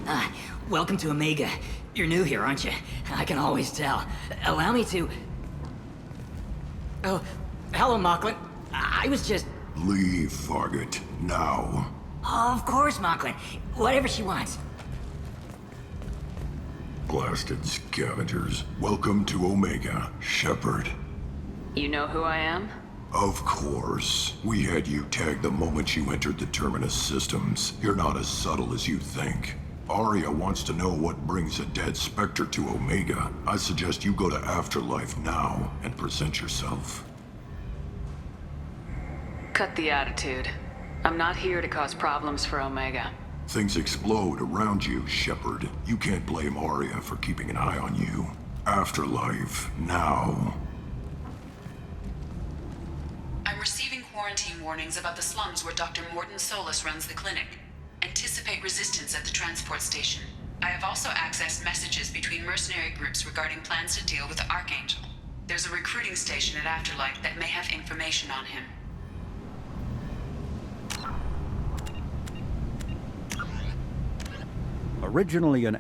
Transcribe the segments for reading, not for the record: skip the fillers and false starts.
Ah, welcome to Omega. You're new here, aren't you? I can always tell. Allow me to... Oh, hello, Mocklin. I was just... Leave, Fargate. Now. Oh, of course, Mocklin. Whatever she wants. Blasted scavengers. Welcome to Omega, Shepard. You know who I am? Of course. We had you tagged the moment you entered the Terminus systems. You're not as subtle as you think. Arya wants to know what brings a dead Spectre to Omega. I suggest you go to Afterlife now and present yourself. Cut the attitude. I'm not here to cause problems for Omega. Things explode around you, Shepard. You can't blame Arya for keeping an eye on you. Afterlife, now. I'm receiving quarantine warnings about the slums where Dr. Mordin Solus runs the clinic. Anticipate resistance at the transport station. I have also accessed messages between mercenary groups regarding plans to deal with the Archangel. There's a recruiting station at Afterlife that may have information on him. Originally an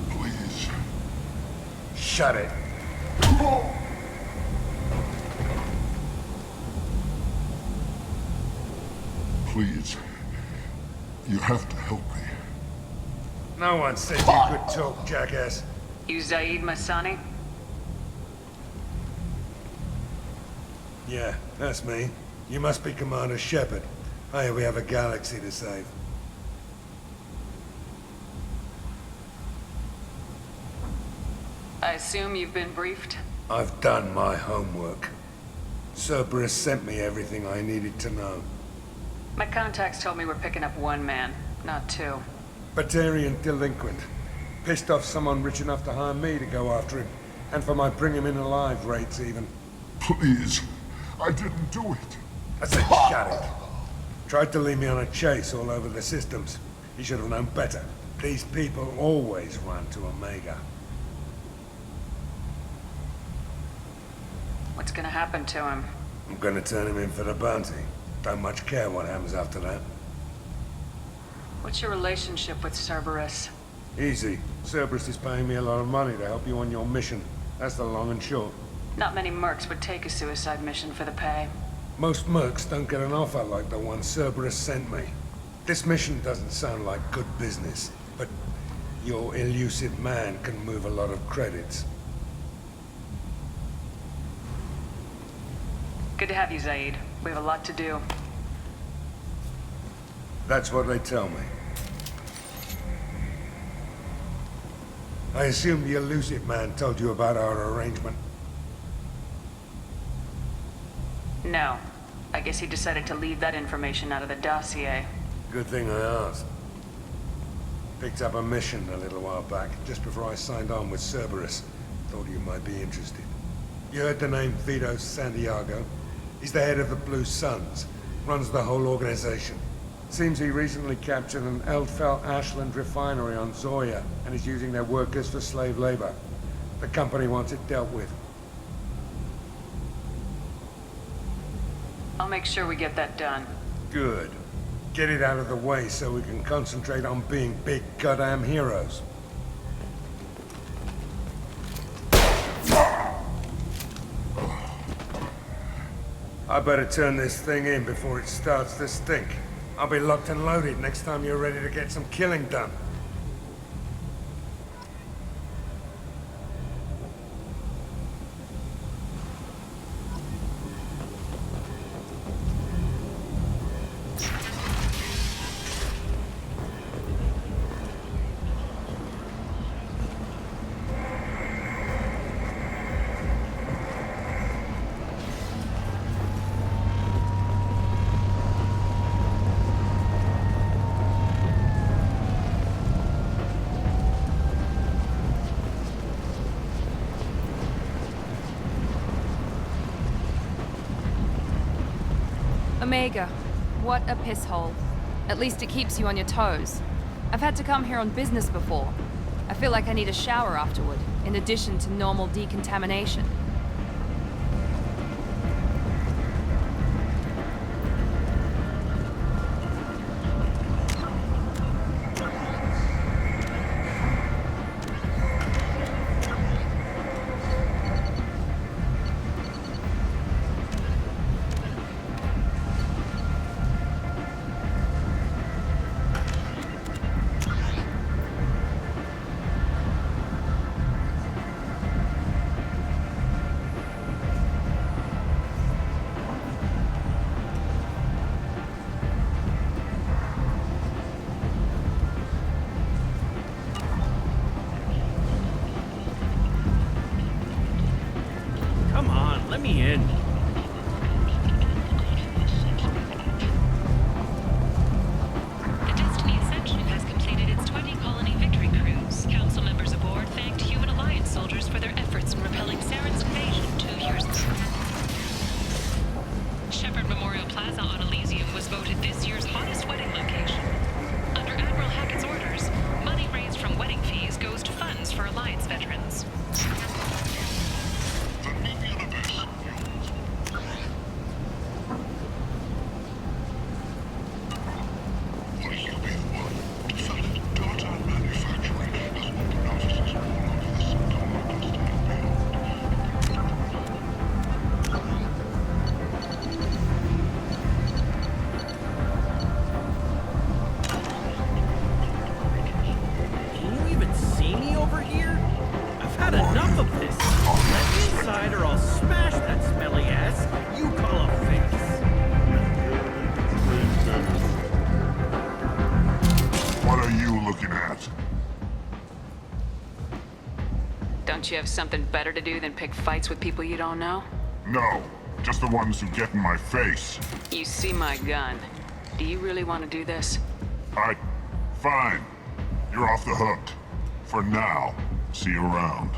Please. Shut it. Please. You have to help me. No one said you could talk, jackass. You Zaid Masani? Yeah, that's me. You must be Commander Shepard. Hey, we have a galaxy to save. I assume you've been briefed? I've done my homework. Cerberus sent me everything I needed to know. My contacts told me we're picking up one man, not two. Batarian delinquent. Pissed off someone rich enough to hire me to go after him. And for my bring him in alive rates even. Please. I didn't do it. I said shut it. Tried to lead me on a chase all over the systems. He should have known better. These people always run to Omega. What's gonna happen to him? I'm gonna turn him in for the bounty. Don't much care what happens after that. What's your relationship with Cerberus? Easy. Cerberus is paying me a lot of money to help you on your mission. That's the long and short. Not many mercs would take a suicide mission for the pay. Most mercs don't get an offer like the one Cerberus sent me. This mission doesn't sound like good business, but your elusive man can move a lot of credits. Good to have you, Zaid. We have a lot to do. That's what they tell me. I assume the elusive man told you about our arrangement. No. I guess he decided to leave that information out of the dossier. Good thing I asked. Picked up a mission a little while back, just before I signed on with Cerberus. Thought you might be interested. You heard the name Vito Santiago? He's the head of the Blue Suns. Runs the whole organization. Seems he recently captured an Eldfell Ashland refinery on Zoya and is using their workers for slave labor. The company wants it dealt with. I'll make sure we get that done. Good. Get it out of the way so we can concentrate on being big goddamn heroes. I better turn this thing in before it starts to stink. I'll be locked and loaded next time you're ready to get some killing done. Omega, what a piss hole. At least it keeps you on your toes. I've had to come here on business before. I feel like I need a shower afterward, in addition to normal decontamination. Come on, let me in. The Destiny Ascension has completed its 20-colony victory cruise. Council members aboard thanked Human Alliance soldiers for their efforts in repelling Saren's invasion 2 years ago. Shepherd Memorial Plaza on Elysium was voted this year's hottest wedding location. Under Admiral Hackett's orders, money raised from wedding fees goes to funds for Alliance veterans. Can you even see me over here? I've had enough of this. Let me inside or I'll smash that smelly ass you call a face. What are you looking at? Don't you have something better to do than pick fights with people you don't know? No, just the ones who get in my face. You see my gun. Do you really want to do this? Fine. You're off the hook. For now. See you around.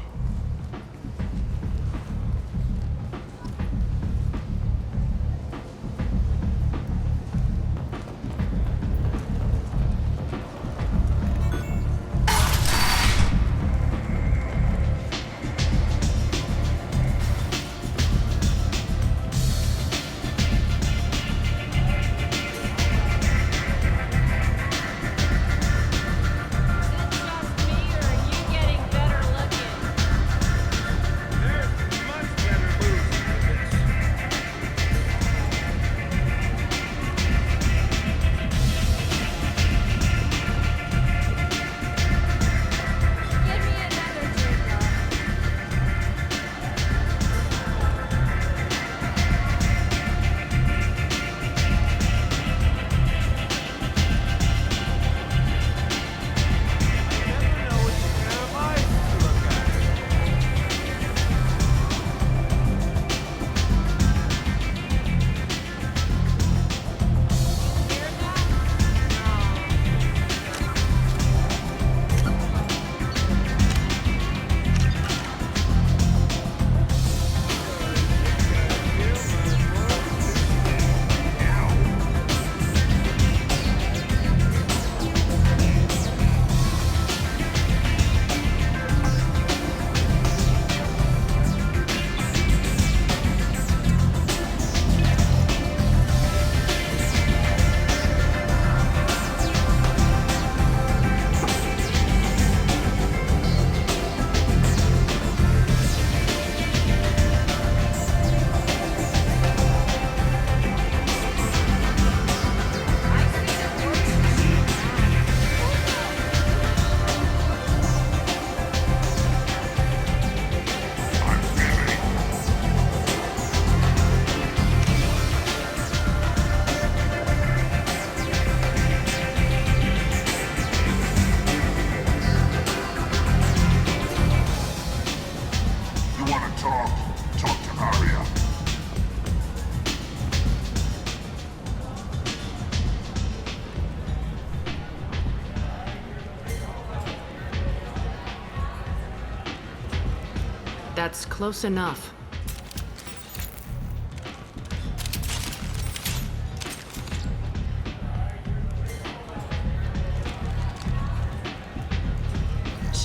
That's close enough.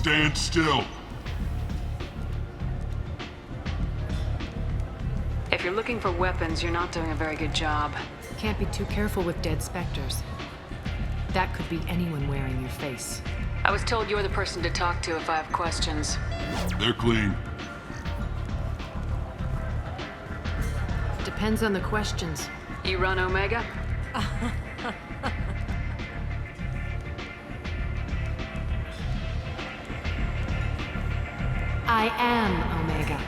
Stand still. If you're looking for weapons, you're not doing a very good job. Can't be too careful with dead specters. That could be anyone wearing your face. I was told you're the person to talk to if I have questions. They're clean. Depends on the questions. You run Omega? I am Omega.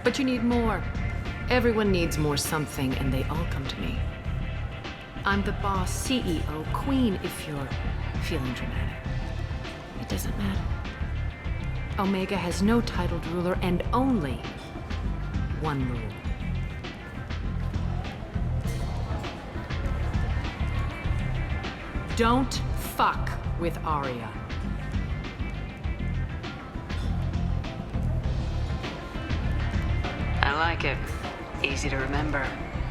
But you need more. Everyone needs more something, and they all come to me. I'm the boss, CEO, queen, if you're feeling dramatic. It doesn't matter. Omega has no titled ruler and only one rule. Don't fuck with Arya. I like it. Easy to remember.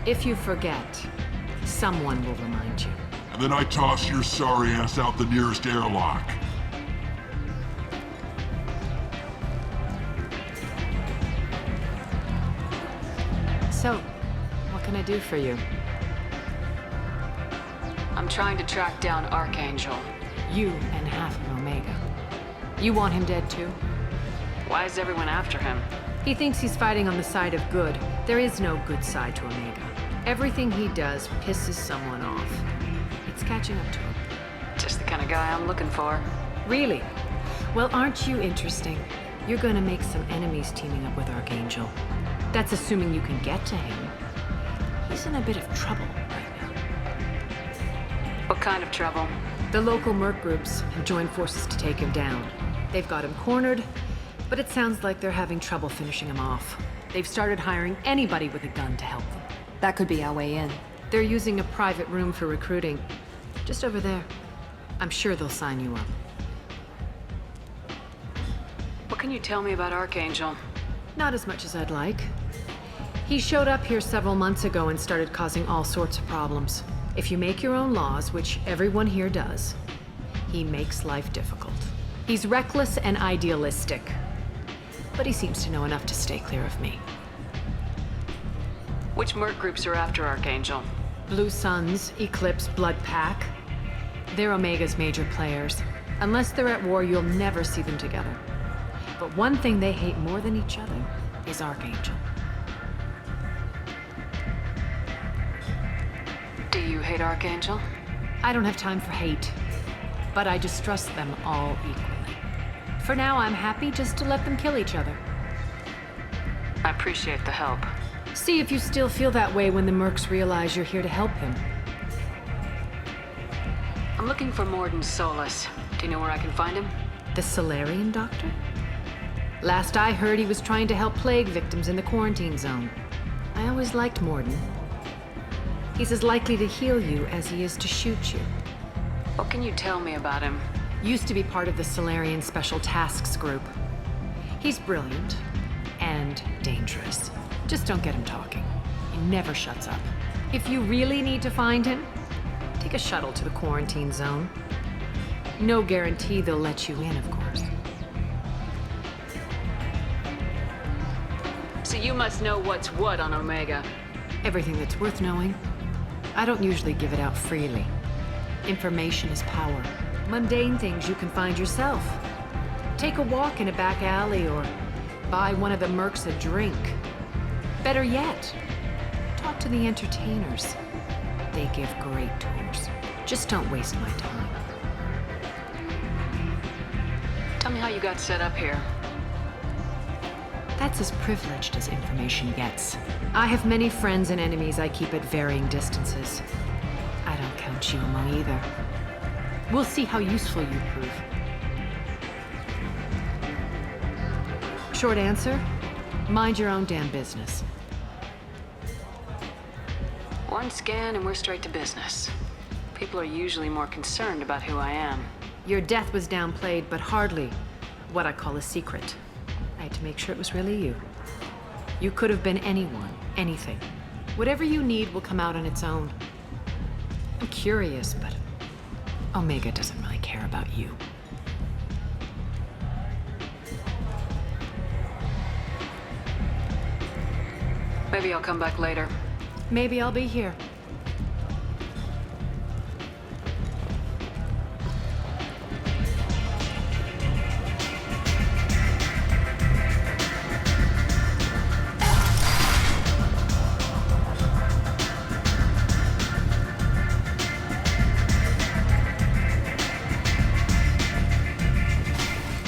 If you forget, someone will remind you. And then I toss your sorry ass out the nearest airlock. So, what can I do for you? I'm trying to track down Archangel. You and half of Omega. You want him dead too? Why is everyone after him? He thinks he's fighting on the side of good. There is no good side to Omega. Everything he does pisses someone off. It's catching up to him. Just the kind of guy I'm looking for. Really? Well, aren't you interesting? You're gonna make some enemies teaming up with Archangel. That's assuming you can get to him. He's in a bit of trouble right now. What kind of trouble? The local merc groups have joined forces to take him down. They've got him cornered, but it sounds like they're having trouble finishing him off. They've started hiring anybody with a gun to help them. That could be our way in. They're using a private room for recruiting. Just over there. I'm sure they'll sign you up. What can you tell me about Archangel? Not as much as I'd like. He showed up here several months ago and started causing all sorts of problems. If you make your own laws, which everyone here does, he makes life difficult. He's reckless and idealistic, but he seems to know enough to stay clear of me. Which merc groups are after Archangel? Blue Suns, Eclipse, Blood Pack. They're Omega's major players. Unless they're at war, you'll never see them together. But one thing they hate more than each other is Archangel. Do you hate Archangel? I don't have time for hate, but I distrust them all equally. For now, I'm happy just to let them kill each other. I appreciate the help. See if you still feel that way when the mercs realize you're here to help him. I'm looking for Morden Solus. Do you know where I can find him? The Solarian doctor? Last I heard, he was trying to help plague victims in the quarantine zone. I always liked Morden. He's as likely to heal you as he is to shoot you. What can you tell me about him? Used to be part of the Solarian Special Tasks Group. He's brilliant and dangerous. Just don't get him talking. He never shuts up. If you really need to find him, take a shuttle to the quarantine zone. No guarantee they'll let you in, of course. So you must know what's what on Omega. Everything that's worth knowing. I don't usually give it out freely. Information is power. Mundane things you can find yourself. Take a walk in a back alley or buy one of the mercs a drink. Better yet, talk to the entertainers. They give great tours. Just don't waste my time. Tell me how you got set up here. That's as privileged as information gets. I have many friends and enemies I keep at varying distances. I don't count you among either. We'll see how useful you prove. Short answer, mind your own damn business. One scan and we're straight to business. People are usually more concerned about who I am. Your death was downplayed, but hardly what I call a secret. I had to make sure it was really you. You could have been anyone, anything. Whatever you need will come out on its own. I'm curious, but Omega doesn't really care about you. Maybe I'll come back later. Maybe I'll be here.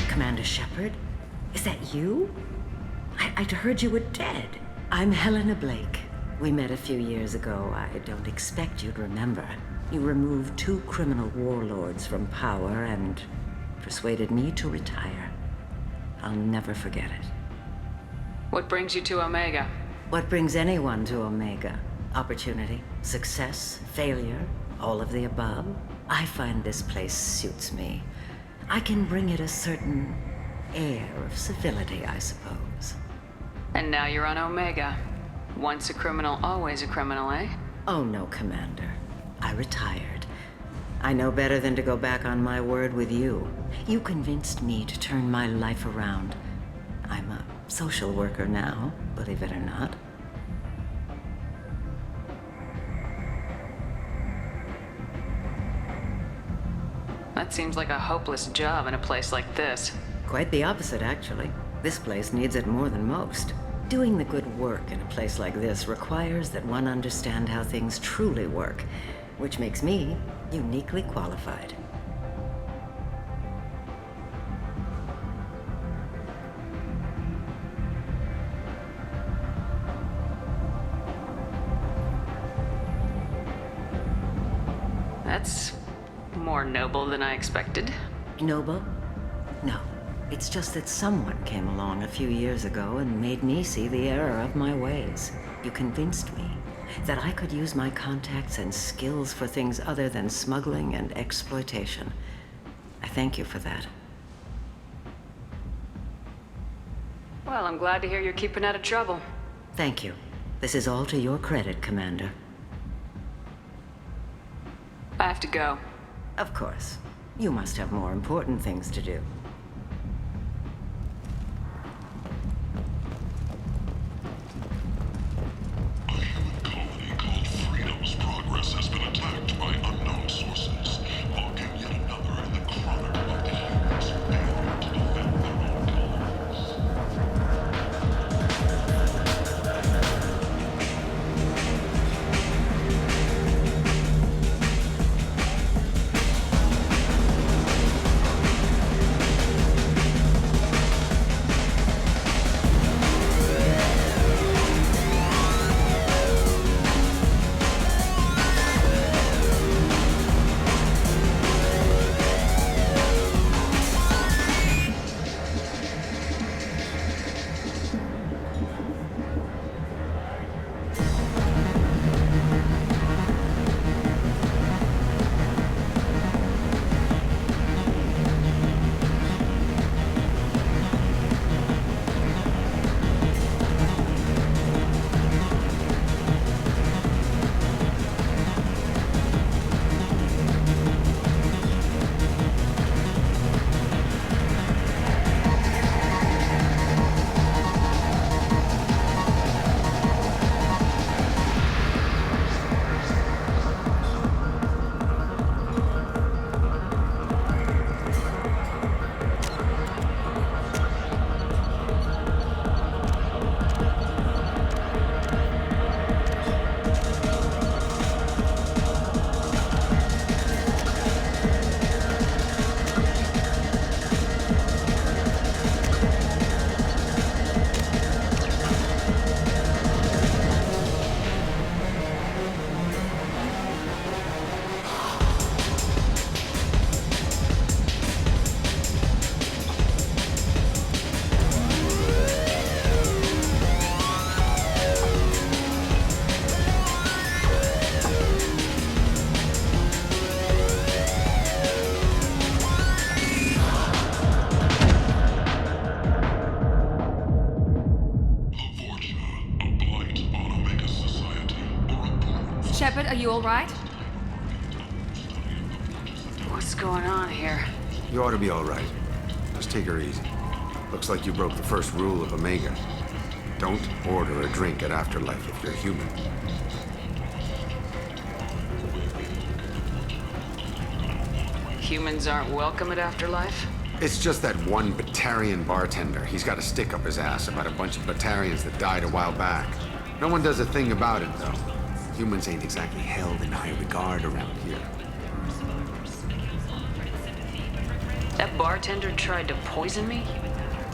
Commander Shepard? Is that you? I'd heard you were dead. I'm Helena Blake. We met a few years ago. I don't expect you'd remember. You removed 2 criminal warlords from power and persuaded me to retire. I'll never forget it. What brings you to Omega? What brings anyone to Omega? Opportunity, success, failure, all of the above. I find this place suits me. I can bring it a certain air of civility, I suppose. And now you're on Omega. Once a criminal, always a criminal, eh? Oh no, Commander. I retired. I know better than to go back on my word with you. You convinced me to turn my life around. I'm a social worker now, believe it or not. That seems like a hopeless job in a place like this. Quite the opposite, actually. This place needs it more than most. Doing the good work in a place like this requires that one understand how things truly work, which makes me uniquely qualified. That's more noble than I expected. Noble? No. It's just that someone came along a few years ago and made me see the error of my ways. You convinced me that I could use my contacts and skills for things other than smuggling and exploitation. I thank you for that. Well, I'm glad to hear you're keeping out of trouble. Thank you. This is all to your credit, Commander. I have to go. Of course. You must have more important things to do. Shepard, are you all right? What's going on here? You ought to be all right. Just take her easy. Looks like you broke the first rule of Omega. Don't order a drink at Afterlife if you're human. Humans aren't welcome at Afterlife? It's just that one Batarian bartender. He's got a stick up his ass about a bunch of Batarians that died a while back. No one does a thing about it, though. Humans ain't exactly held in high regard around here. That bartender tried to poison me?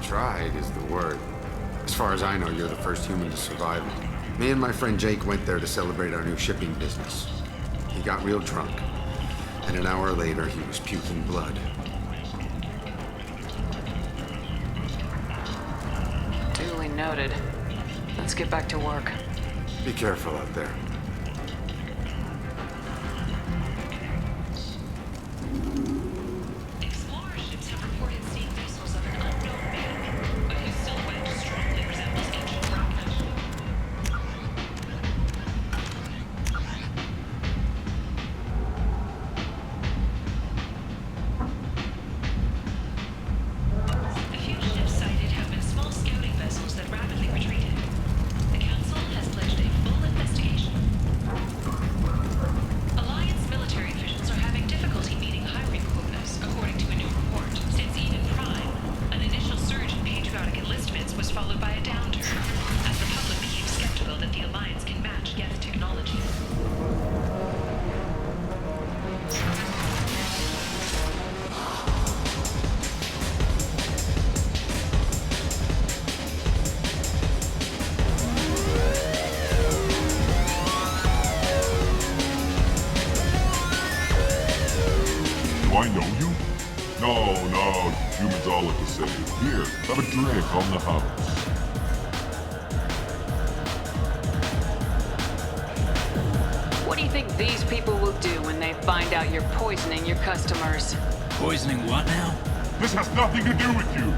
Tried is the word. As far as I know, you're the first human to survive it. Me and my friend Jake went there to celebrate our new shipping business. He got real drunk, and an hour later, he was puking blood. Duly noted. Let's get back to work. Be careful out there. Explorer ships have reported seeing vessels of an unknown make, but whose silhouette strongly resembles ancient rockets. The few ships sighted have been small scouting vessels that rapidly retreated. The Council has pledged a full investigation. Alliance military officials are having difficulty meeting hiring quotas, according to a new report. Since Eden Prime, an initial surge in patriotic enlistments was followed by a downturn, as the public became skeptical that the Alliance can match Geth technology. Do I know you? No, humans all look the same. Here, have a drink on the house. What do you think these people will do when they find out you're poisoning your customers? Poisoning what now? This has nothing to do with you.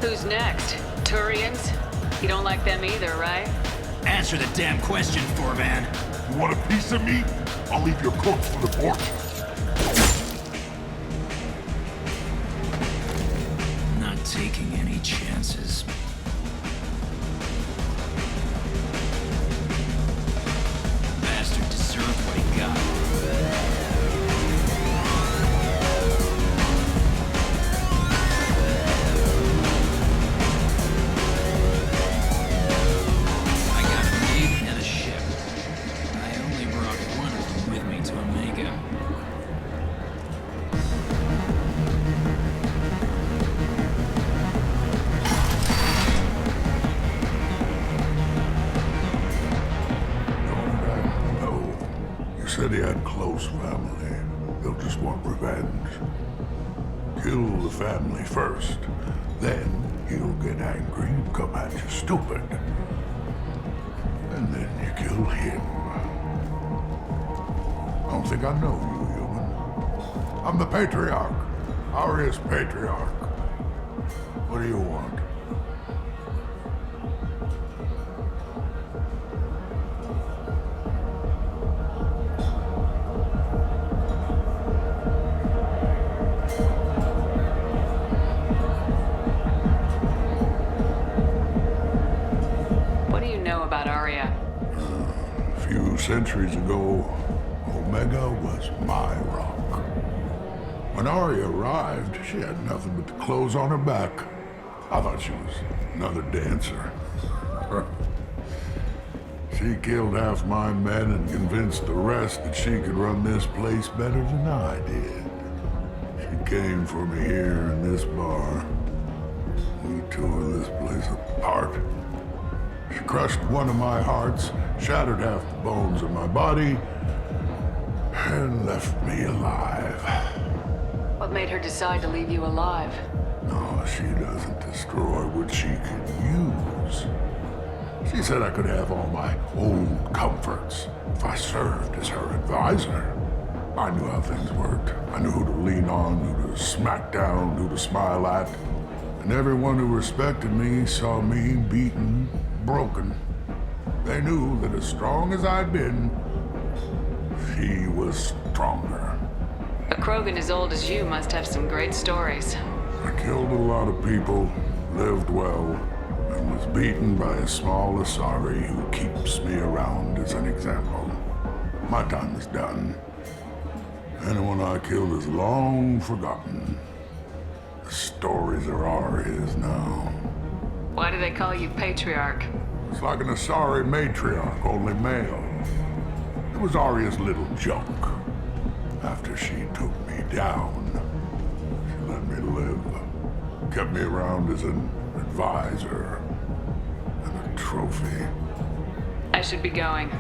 Who's next? Turians? You don't like them either, right? Answer the damn question, Forvan. You want a piece of me? I'll leave your corpse for the porch. Not taking any chances. Bastard deserved what he got. I got a maid and a ship. I only brought one of them with me to Omega. No. You said he had close family. He'll just want revenge. Kill the family first. Then he'll get angry and come at you stupid. And then you kill him. I don't think I know you, human. I'm the Patriarch. Arius Patriarch. What do you want? What do you know about Arya? A few centuries ago, Omega was my rock. When Arya arrived, she had nothing but the clothes on her back. I thought she was another dancer. She killed half my men and convinced the rest that she could run this place better than I did. She came for me here in this bar. We tore this place apart. She crushed one of my hearts, shattered half the bones of my body, and left me alive. What made her decide to leave you alive? No, she doesn't destroy what she can use. She said I could have all my old comforts if I served as her advisor. I knew how things worked. I knew who to lean on, who to smack down, who to smile at. And everyone who respected me saw me beaten, broken. They knew that as strong as I'd been, she was stronger. A Krogan as old as you must have some great stories. I killed a lot of people, lived well, and was beaten by a small Asari who keeps me around as an example. My time is done. Anyone I killed is long forgotten. The stories are all his now. Why do they call you Patriarch? It's like an Asari matriarch, only male. It was Arya's little joke. After she took me down, she let me live. Kept me around as an advisor and a trophy. I should be going.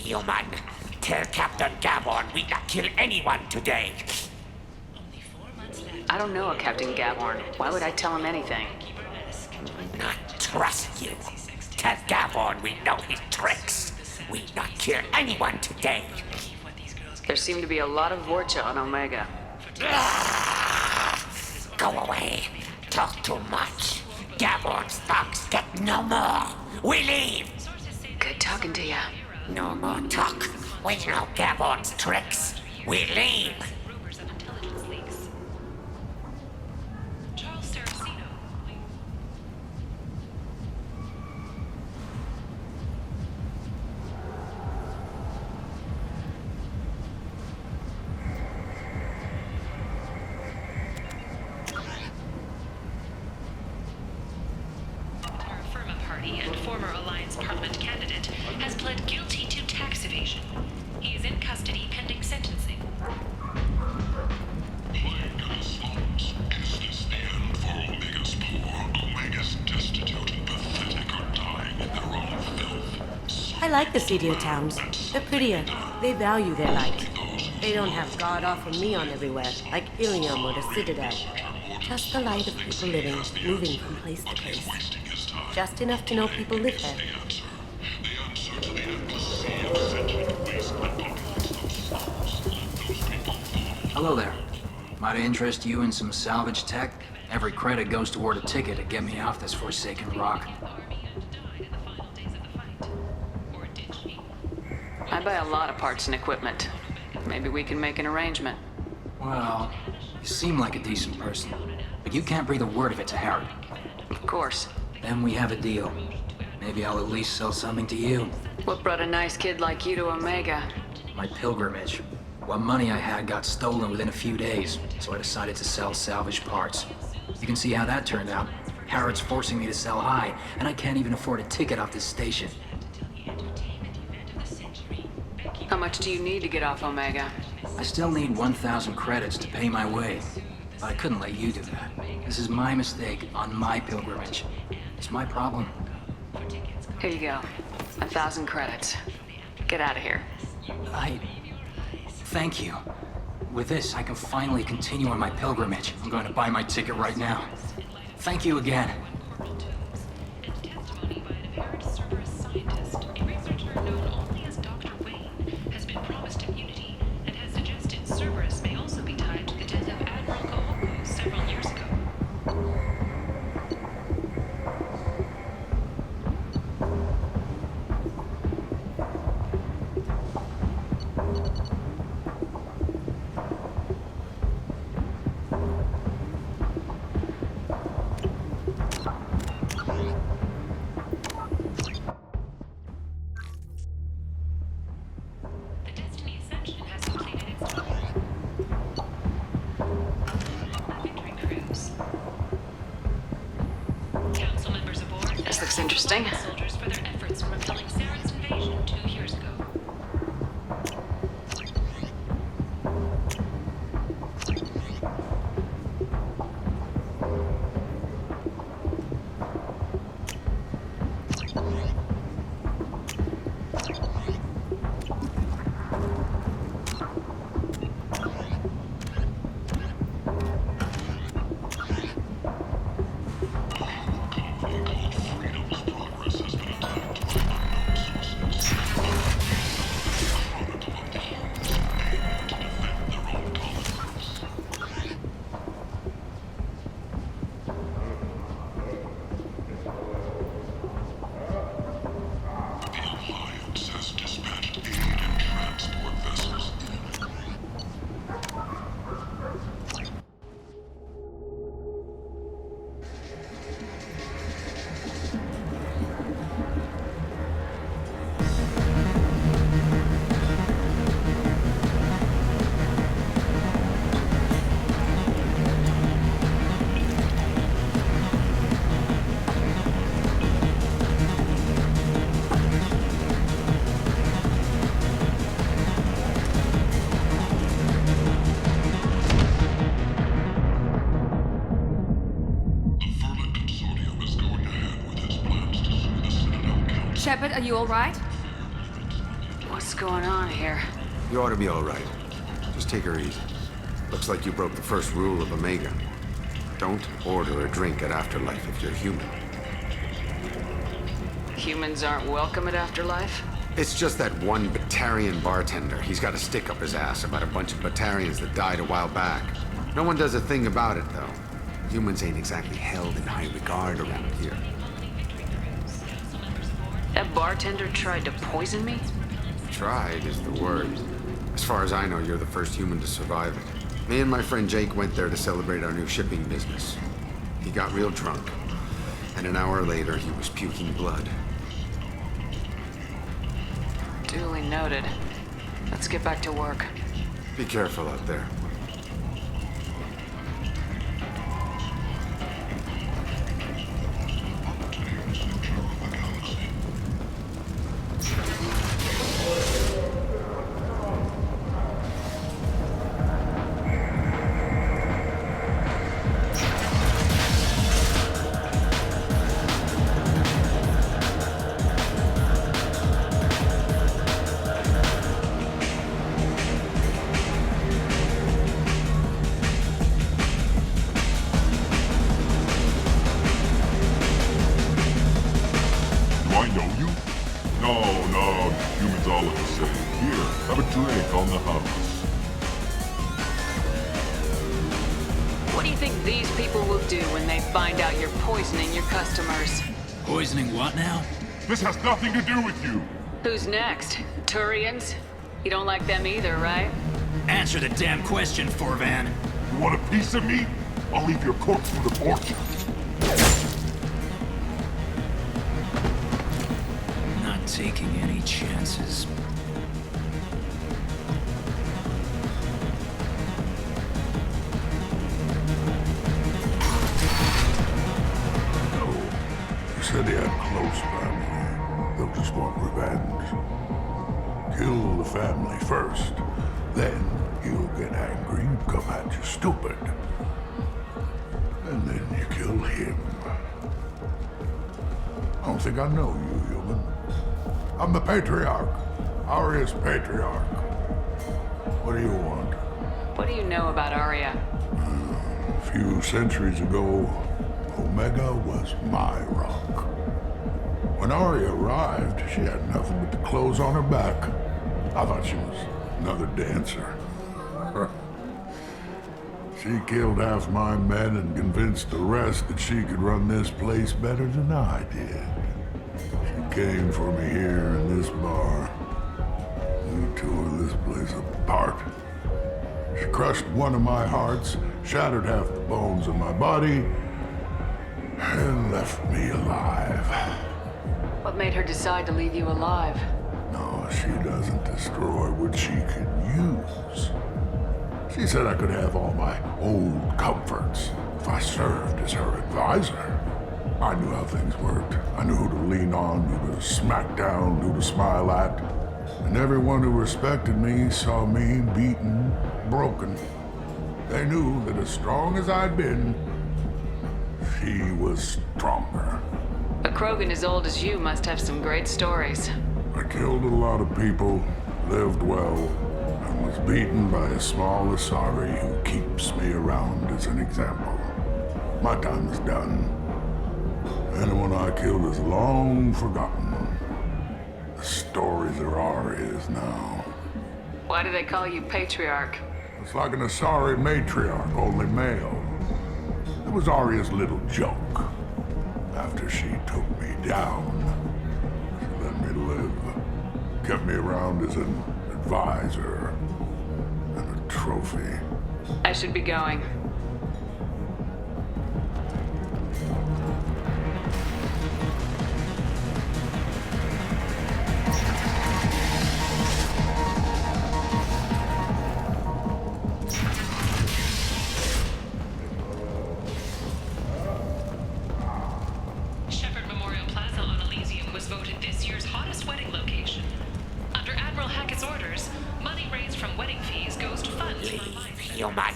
Human. Tell Captain Gaborn we not kill anyone today. I don't know a Captain Gaborn. Why would I tell him anything? Not trust you. Tell Gaborn we know his tricks. We not kill anyone today. There seem to be a lot of Vorcha on Omega. Go away. Talk too much. Gaborn's thugs get no more. We leave. Good talking to you. No more talk. We know Gaborn's tricks. We leave. And former Alliance Parliament candidate, has pled guilty to tax evasion. He is in custody pending sentencing. Plague of the slums. Is this the end for Omega's poor? Omega's destitute and pathetic are dying in their own filth. I like the seedier towns. They're prettier. They value their light. They don't have god-awful neon everywhere, like Ilium or the Citadel. Just the light of people living, moving from place to place. Just enough to know people live there. Hello there. Might I interest you in some salvage tech? Every credit goes toward a ticket to get me off this forsaken rock. I buy a lot of parts and equipment. Maybe we can make an arrangement. Well, you seem like a decent person, but you can't breathe a word of it to Harry. Of course. Then we have a deal. Maybe I'll at least sell something to you. What brought a nice kid like you to Omega? My pilgrimage. What money I had got stolen within a few days, so I decided to sell salvaged parts. You can see how that turned out. Harrod's forcing me to sell high, and I can't even afford a ticket off this station. How much do you need to get off Omega? I still need 1,000 credits to pay my way, but I couldn't let you do that. This is my mistake on my pilgrimage. It's my problem. Here you go. 1,000 credits. Get out of here. Thank you. With this, I can finally continue on my pilgrimage. I'm going to buy my ticket right now. Thank you again. Cerberus may also be tied to the death of Admiral Kohoko several years ago. The Destiny Ascension has completed its victory cruise. Council members aboard. This looks interesting. Soldiers for their efforts in repelling Saren's invasion 2 years ago. Shepard, are you alright? What's going on here? You ought to be all right. Just take her easy. Looks like you broke the first rule of Omega. Don't order a drink at Afterlife if you're human. Humans aren't welcome at Afterlife? It's just that one Batarian bartender. He's got a stick up his ass about a bunch of Batarians that died a while back. No one does a thing about it, though. Humans ain't exactly held in high regard around here. That bartender tried to poison me? Tried is the word. As far as I know, you're the first human to survive it. Me and my friend Jake went there to celebrate our new shipping business. He got real drunk, and an hour later he was puking blood. Duly noted. Let's get back to work. Be careful out there. Do I know you? No, humans all look the same. Here, have a drink on the house. What do you think these people will do when they find out you're poisoning your customers? Poisoning what now? This has nothing to do with you. Who's next? Turians? You don't like them either, right? Answer the damn question, Forvan. You want a piece of me? I'll leave your corpse for the fortune. Not taking any chances. He said he had close family. They'll just want revenge. Kill the family first. Then he'll get angry and come at you stupid. And then you kill him. I don't think I know you, human. I'm the Patriarch. Aria's Patriarch. What do you want? What do you know about Arya? A few centuries ago, Omega was my rock. When Arya arrived, she had nothing but the clothes on her back. I thought she was another dancer. She killed half my men and convinced the rest that she could run this place better than I did. She came for me here in this bar. We tore this place apart. She crushed one of my hearts, shattered half the bones in my body, and left me alive. What made her decide to leave you alive? No, she doesn't destroy what she can use. She said I could have all my old comforts if I served as her advisor. I knew how things worked. I knew who to lean on, who to smack down, who to smile at. And everyone who respected me saw me beaten, broken. They knew that as strong as I'd been, she was stronger. A Krogan as old as you must have some great stories. I killed a lot of people, lived well, and was beaten by a small Asari who keeps me around as an example. My time is done. Anyone I killed is long forgotten. The stories are Aria's now. Why do they call you Patriarch? It's like an Asari matriarch, only male. It was Aria's little joke. After she took me down, she let me live. Kept me around as an advisor and a trophy. I should be going. Shepherd Memorial Plaza on Elysium was voted this year's hottest wedding location. Under Admiral Hackett's orders, money raised from wedding fees goes to funds for Leave, human.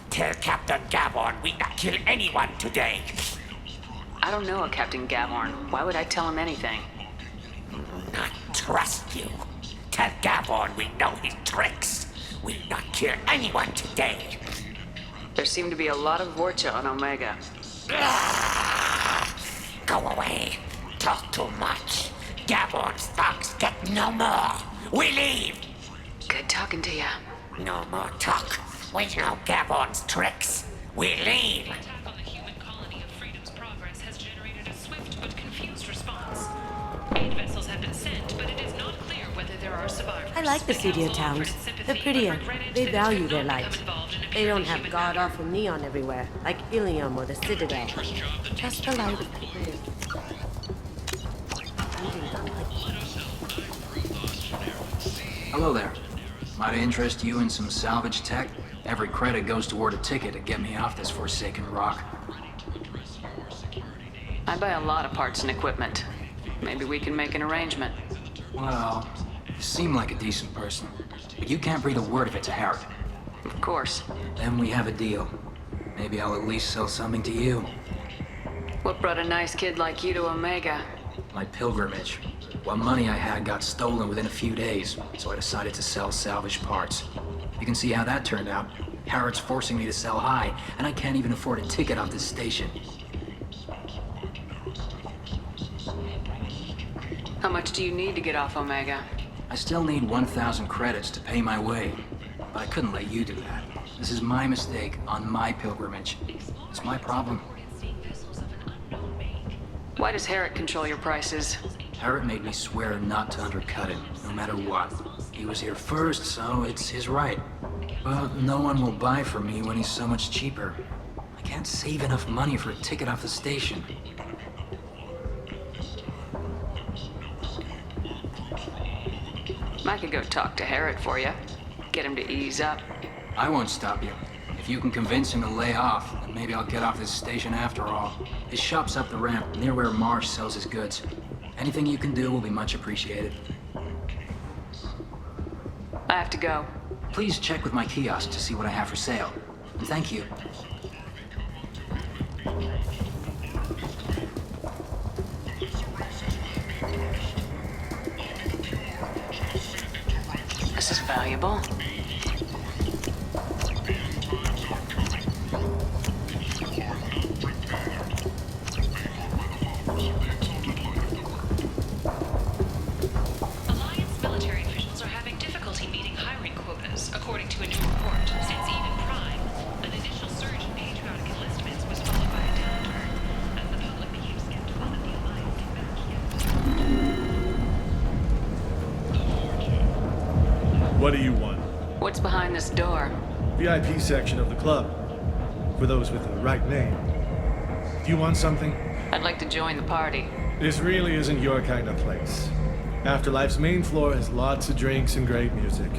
Tell Captain Gavorn we not kill anyone today. I don't know a Captain Gavorn. Why would I tell him anything? Tell Gavon we know his tricks. We'll not kill anyone today. There seem to be a lot of Vorcha on Omega. Go away. Talk too much. Gavon's thugs get no more. We leave. Good talking to you. No more talk. We know Gavon's tricks. We leave. Attack on the human colony of Freedom's Progress has generated a swift but confused response. 8 vessels have been sent, but it is not clear whether there are survivors. I like the studio towns. They're prettier. They value their light. They don't have god-awful neon everywhere, like Ilium or the Citadel. Just the light of people living. Hello there. Might I interest you in some salvage tech? Every credit goes toward a ticket to get me off this forsaken rock. I buy a lot of parts and equipment. Maybe we can make an arrangement. Well, you seem like a decent person, but you can't breathe a word of it to Harrod. Of course. Then we have a deal. Maybe I'll at least sell something to you. What brought a nice kid like you to Omega? My pilgrimage. What money I had got stolen within a few days, so I decided to sell salvage parts. You can see how that turned out. Harrod's forcing me to sell high, and I can't even afford a ticket off this station. How much do you need to get off Omega? I still need 1,000 credits to pay my way, but I couldn't let you do that. This is my mistake on my pilgrimage. It's my problem. Why does Harrod control your prices? Harrod made me swear not to undercut him, no matter what. He was here first, so it's his right. But no one will buy from me when he's so much cheaper. I can't save enough money for a ticket off the station. I could go talk to Harrod for you. Get him to ease up. I won't stop you. If you can convince him to lay off, then maybe I'll get off this station after all. His shop's up the ramp, near where Marsh sells his goods. Anything you can do will be much appreciated. I have to go. Please check with my kiosk to see what I have for sale. And thank you. This is valuable. Alliance military officials are having difficulty meeting hiring quotas, according to a new report. Since Eden Prime, an initial surge in patriotic enlistments was followed by a downturn, as the public became skeptical that the Alliance can match What do you want? What's behind this door? VIP section of the club. For those with the right name. Do you want something? I'd like to join the party. This really isn't your kind of place. Afterlife's main floor has lots of drinks and great music.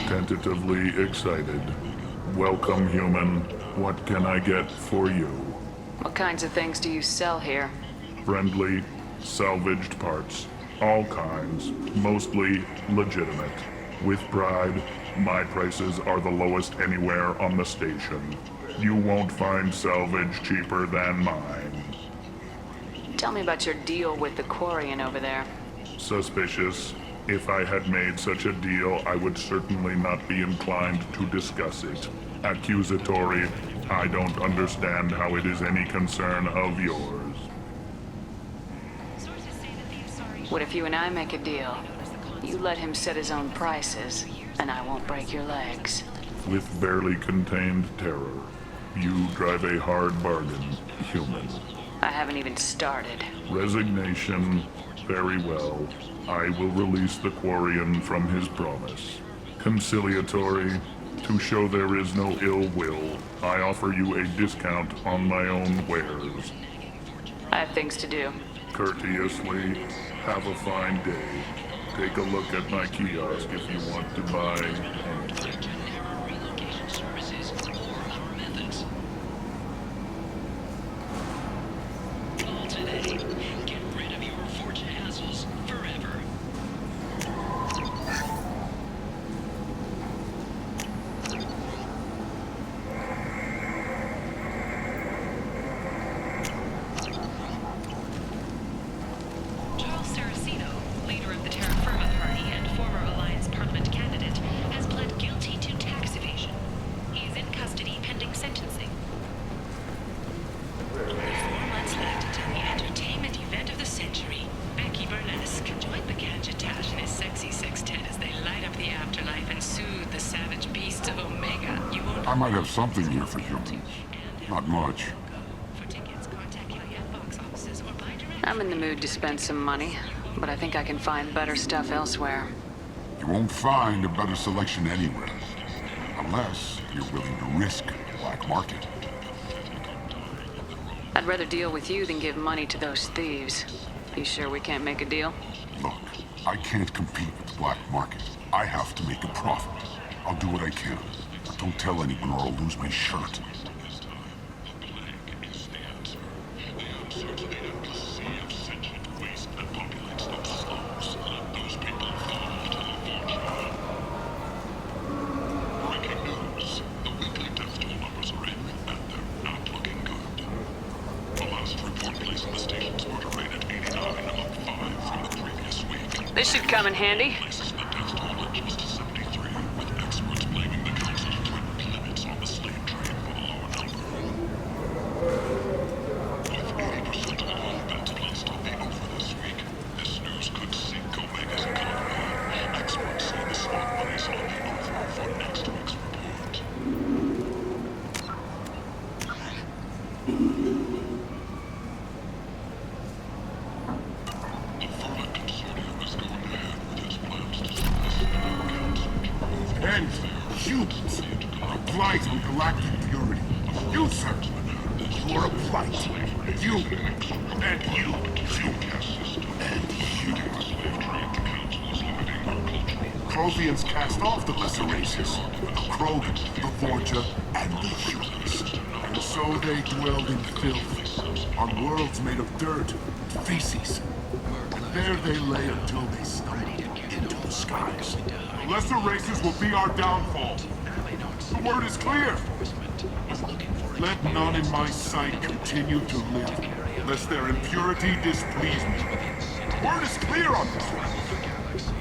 Tentatively excited. Welcome, human. What can I get for you? What kinds of things do you sell here? Friendly, salvaged parts. All kinds. Mostly legitimate. With pride, my prices are the lowest anywhere on the station. You won't find salvage cheaper than mine. Tell me about your deal with the Quarian over there. Suspicious. If I had made such a deal, I would certainly not be inclined to discuss it. Accusatory. I don't understand how it is any concern of yours. What if you and I make a deal? You let him set his own prices, and I won't break your legs. With barely contained terror, you drive a hard bargain, human. I haven't even started. Resignation. Very well. I will release the Quarian from his promise. Conciliatory. To show there is no ill will, I offer you a discount on my own wares. I have things to do. Courteously, have a fine day. Take a look at my kiosk if you want to buy anything. I might have something here for humans. Not much. I'm in the mood to spend some money, but I think I can find better stuff elsewhere. You won't find a better selection anywhere. Unless you're willing to risk the black market. I'd rather deal with you than give money to those thieves. You sure we can't make a deal? Look, I can't compete with the black market. I have to make a profit. I'll do what I can. But don't tell anyone or I'll lose my shirt. This should come in handy. And humans are a blight on galactic purity. You, sir, you are a blight. You, and you, and you. Protheans cast off the lesser races, the Krogan, the Vorja, and the humans. And so they dwelled in filth, on worlds made of dirt, feces. And there they lay until they stumbled into the skies. The lesser races will be our downfall. The word is clear. Let none in my sight continue to live, lest their impurity displease me. The word is clear on this one.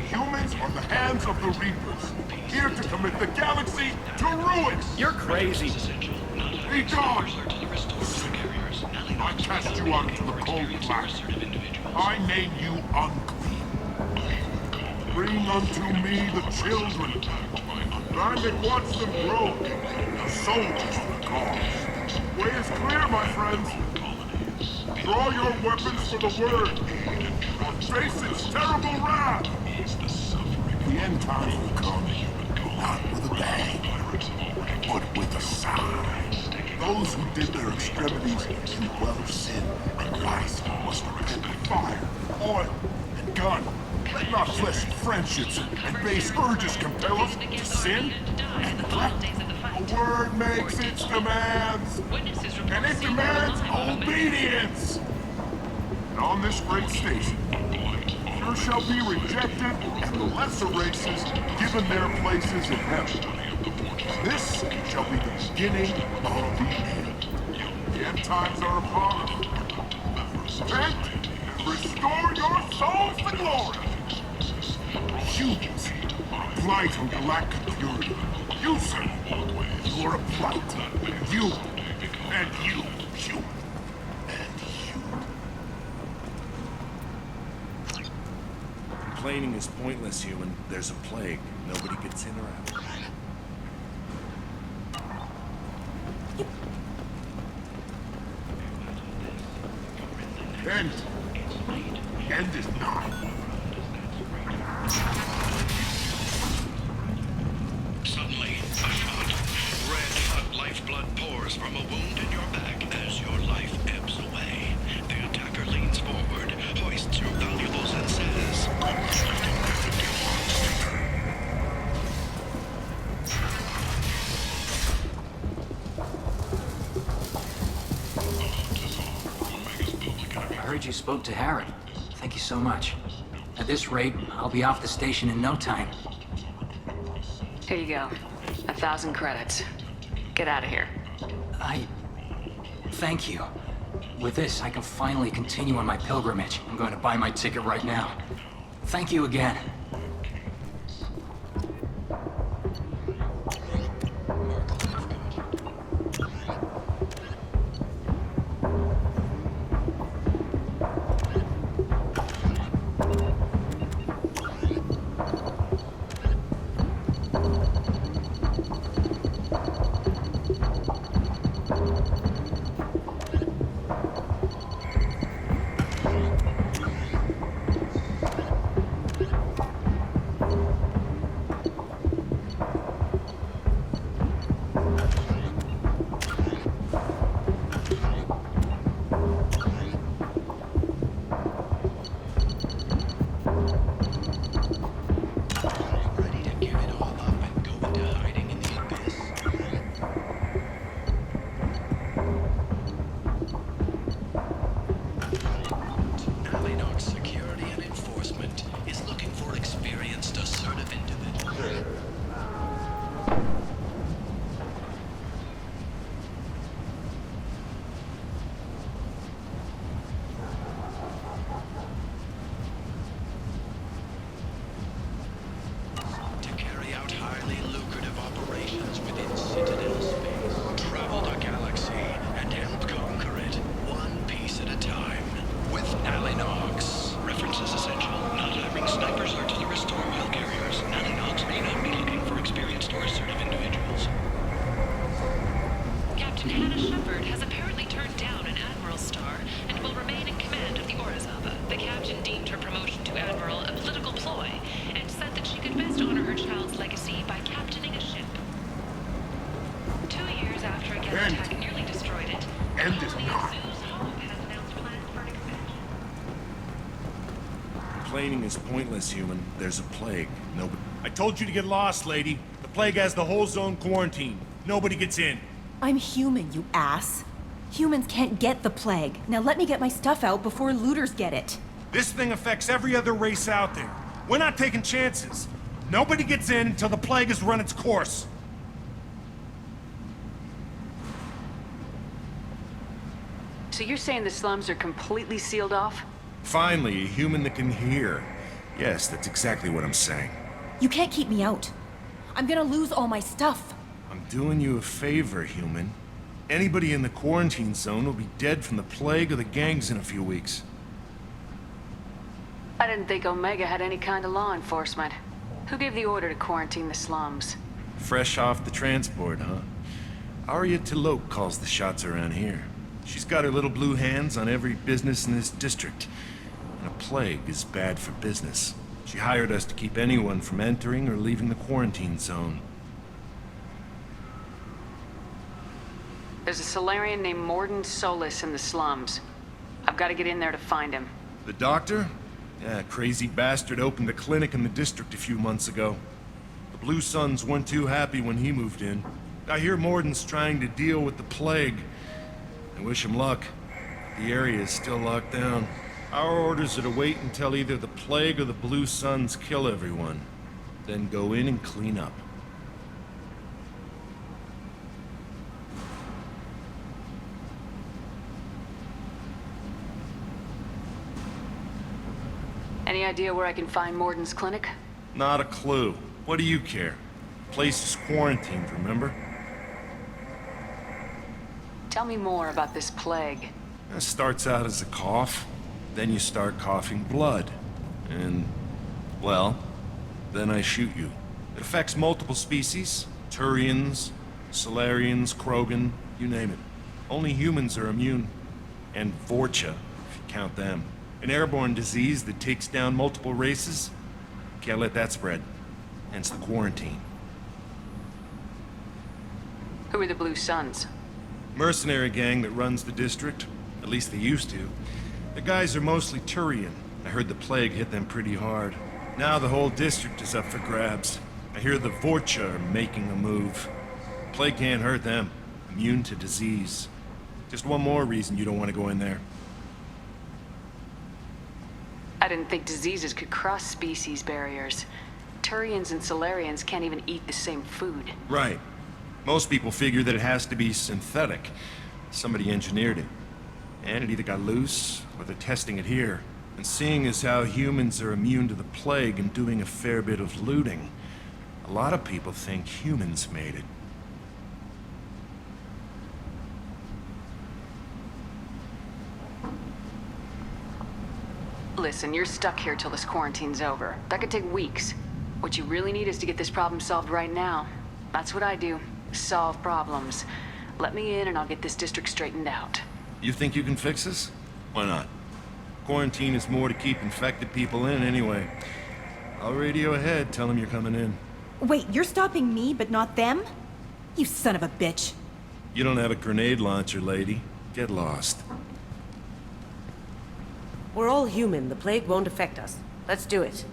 Humans are the hands of the Reapers, here to commit the galaxy to ruin. You're crazy. Be gone! I cast you out into the cold black. I name you unclean. Bring unto me the children, that I may watch them grow, soldiers for the cause. Way is clear, my friends. Draw your weapons for the word, or face its terrible wrath. The end times will come, not with a bang, but with a sigh. Those who did their extremities in well of sin and vice must repent with fire, oil, and gun. Let not fleshly friendships and base urges compel us to sin and neglect. The word makes its demands, and it demands obedience. And on this great station, there shall be rejected, and the lesser races given their places in heaven. This shall be the beginning of the end. The end times are upon us. Repent and restore your souls to glory. Humans are a blight on galactic purity. You, sir, you are a blight. You, and you, human. Complaining is pointless, human. There's a plague. Nobody gets in or out. End. End is nigh. Suddenly, a shot. Red hot lifeblood pours from a wound in your back as your life ebbs away. The attack heard you spoke to Harry. Thank you so much. At this rate, I'll be off the station in no time. Here you go. 1,000 credits. Get out of here. Thank you. With this, I can finally continue on my pilgrimage. I'm going to buy my ticket right now. Thank you again. Complaining is pointless, human. There's a plague. Nobody... I told you to get lost, lady. The plague has the whole zone quarantined. Nobody gets in. I'm human, you ass. Humans can't get the plague. Now let me get my stuff out before looters get it. This thing affects every other race out there. We're not taking chances. Nobody gets in until the plague has run its course. So you're saying the slums are completely sealed off? Finally, a human that can hear. Yes, that's exactly what I'm saying. You can't keep me out. I'm gonna lose all my stuff. I'm doing you a favor, human. Anybody in the quarantine zone will be dead from the plague or the gangs in a few weeks. I didn't think Omega had any kind of law enforcement. Who gave the order to quarantine the slums? Fresh off the transport, huh? Arya Taloke calls the shots around here. She's got her little blue hands on every business in this district. And a plague is bad for business. She hired us to keep anyone from entering or leaving the quarantine zone. There's a Solarian named Morden Solis in the slums. I've got to get in there to find him. The doctor? Yeah, crazy bastard opened a clinic in the district a few months ago. The Blue Suns weren't too happy when he moved in. I hear Morden's trying to deal with the plague. I wish him luck. The area is still locked down. Our orders are to wait until either the plague or the Blue Suns kill everyone. Then go in and clean up. Any idea where I can find Morden's clinic? Not a clue. What do you care? The place is quarantined, remember? Tell me more about this plague. It starts out as a cough, then you start coughing blood. And, well, then I shoot you. It affects multiple species. Turians, Solarians, Krogan, you name it. Only humans are immune. And Vorcha, if you count them. An airborne disease that takes down multiple races. Can't let that spread. Hence the quarantine. Who are the Blue Suns? Mercenary gang that runs the district. At least they used to. The guys are mostly Turian. I heard the plague hit them pretty hard. Now the whole district is up for grabs. I hear the Vorcha are making a move. Plague can't hurt them. Immune to disease. Just one more reason you don't want to go in there. I didn't think diseases could cross species barriers. Turians and Solarians can't even eat the same food. Right. Most people figure that it has to be synthetic. Somebody engineered it. And it either got loose, or they're testing it here. And seeing as how humans are immune to the plague and doing a fair bit of looting, a lot of people think humans made it. Listen, you're stuck here till this quarantine's over. That could take weeks. What you really need is to get this problem solved right now. That's what I do. Solve problems. Let me in and I'll get this district straightened out. You think you can fix this? Why not? Quarantine is more to keep infected people in anyway. I'll radio ahead, tell them you're coming in. Wait, you're stopping me, but not them? You son of a bitch. You don't have a grenade launcher, lady. Get lost. We're all human. The plague won't affect us. Let's do it.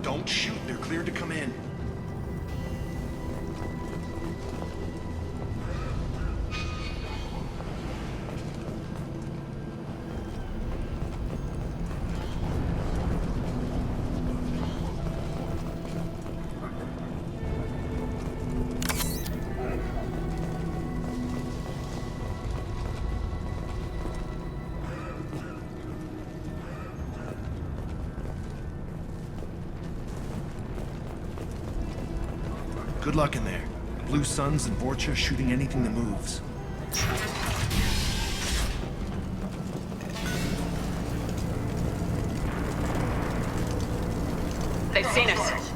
Don't shoot, they're cleared to come in. Good luck in there. The Blue Suns and Vorcha shooting anything that moves. They've seen us.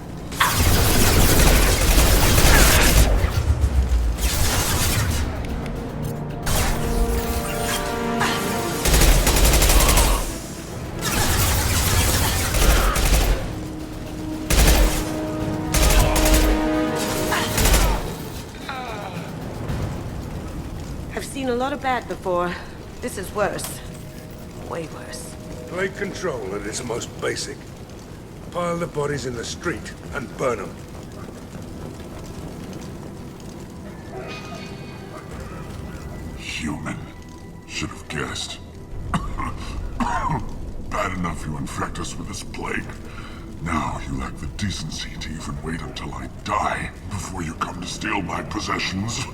seen a lot of bad before. This is worse. Way worse. Plague control at its most basic. Pile the bodies in the street and burn them. Human. Should have guessed. Bad enough you infect us with this plague. Now you lack the decency to even wait until I die before you come to steal my possessions.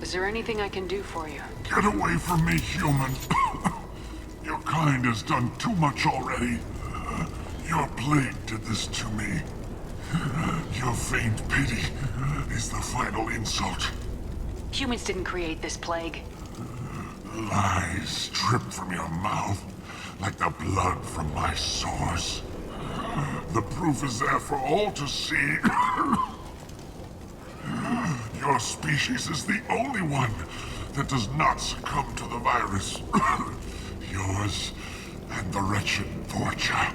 Is there anything I can do for you? Get away from me, human. Your kind has done too much already. Your plague did this to me. Your faint pity is the final insult. Humans didn't create this plague. Lies drip from your mouth like the blood from my sores. The proof is there for all to see. Your species is the only one that does not succumb to the virus. Yours and the wretched Vorcha.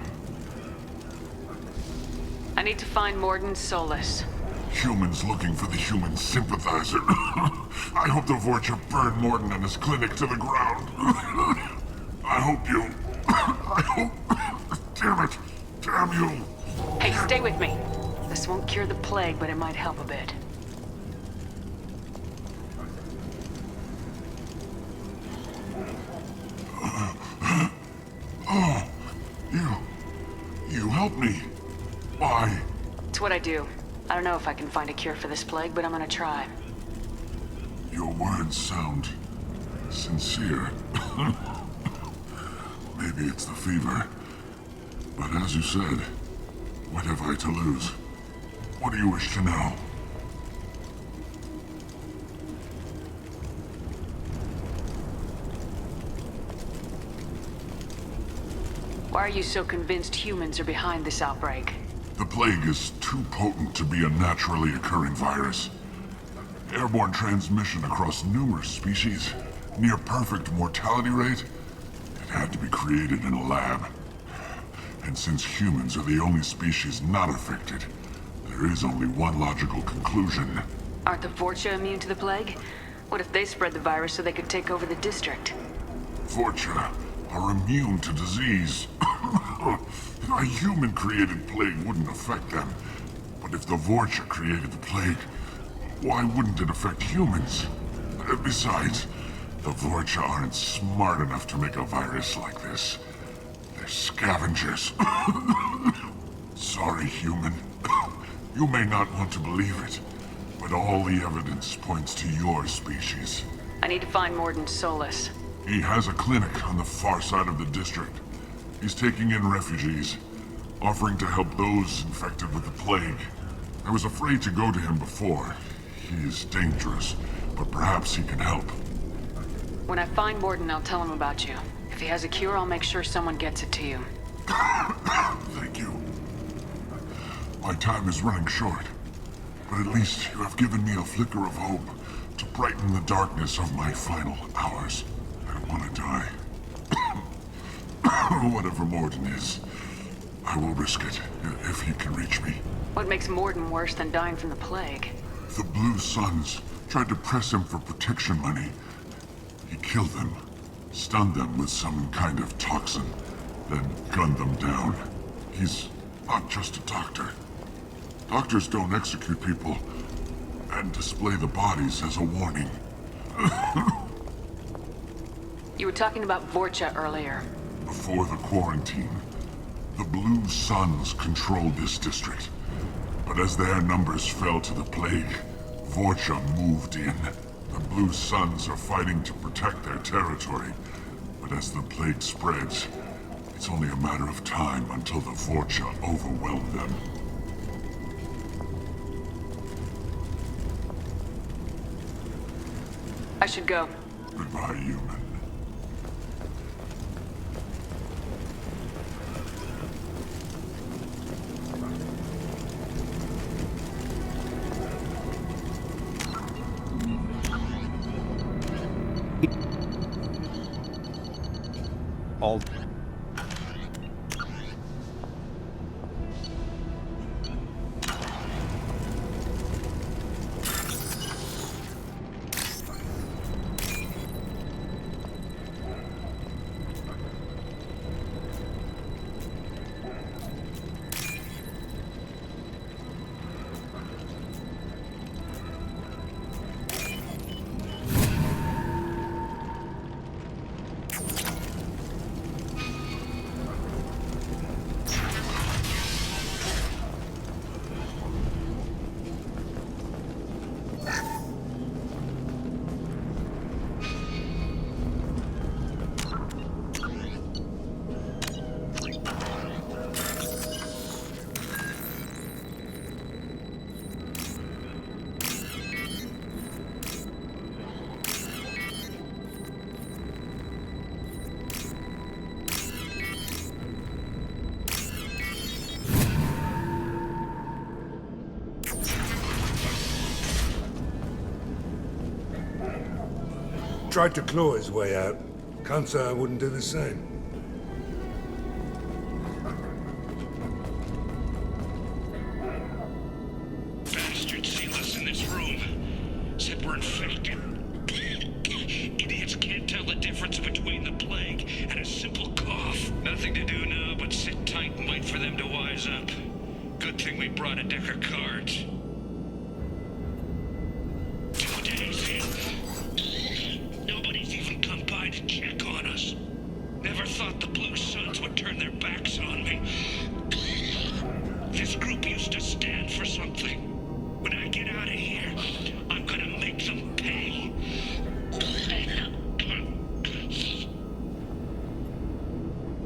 I need to find Morden Solus. Humans looking for the human sympathizer. I hope the Vorcha burned Morden and his clinic to the ground. I hope you... I hope... Damn it. Damn you. Hey, stay with me. This won't cure the plague, but it might help a bit. Oh, you helped me. Why? It's what I do. I don't know if I can find a cure for this plague, but I'm gonna try. Your words sound sincere. Maybe it's the fever. But as you said, what have I to lose? What do you wish to know? Why are you so convinced humans are behind this outbreak? The plague is too potent to be a naturally occurring virus. Airborne transmission across numerous species, near perfect mortality rate. It had to be created in a lab. And since humans are the only species not affected, there is only one logical conclusion. Aren't the Vorcha immune to the plague? What if they spread the virus so they could take over the district? Vorcha are immune to disease. A human-created plague wouldn't affect them. But if the Vorcha created the plague, why wouldn't it affect humans? Besides, the Vorcha aren't smart enough to make a virus like this. They're scavengers. Sorry, human. You may not want to believe it, but all the evidence points to your species. I need to find Morden Solus. He has a clinic on the far side of the district. He's taking in refugees, offering to help those infected with the plague. I was afraid to go to him before. He is dangerous, but perhaps he can help. When I find Morden, I'll tell him about you. If he has a cure, I'll make sure someone gets it to you. Thank you. My time is running short, but at least you have given me a flicker of hope to brighten the darkness of my final hours. I don't want to die. Whatever Morden is, I will risk it if he can reach me. What makes Morden worse than dying from the plague? The Blue Suns tried to press him for protection money. He killed them, stunned them with some kind of toxin, then gunned them down. He's not just a doctor. Doctors don't execute people and display the bodies as a warning. You were talking about Vorcha earlier. Before the quarantine, the Blue Suns controlled this district. But as their numbers fell to the plague, Vorcha moved in. The Blue Suns are fighting to protect their territory. But as the plague spreads, it's only a matter of time until the Vorcha overwhelm them. I should go. Goodbye, human. All tried to claw his way out. Can't say I wouldn't do the same. Bastards seal us in this room. Said we're infected. Idiots can't tell the difference between the plague and a simple cough. Nothing to do now but sit tight and wait for them to wise up. Good thing we brought a deck of cards. 2 days in. Nobody's even come by to check on us. Never thought the Blue Suns would turn their backs on me. This group used to stand for something. When I get out of here, I'm gonna make them pay.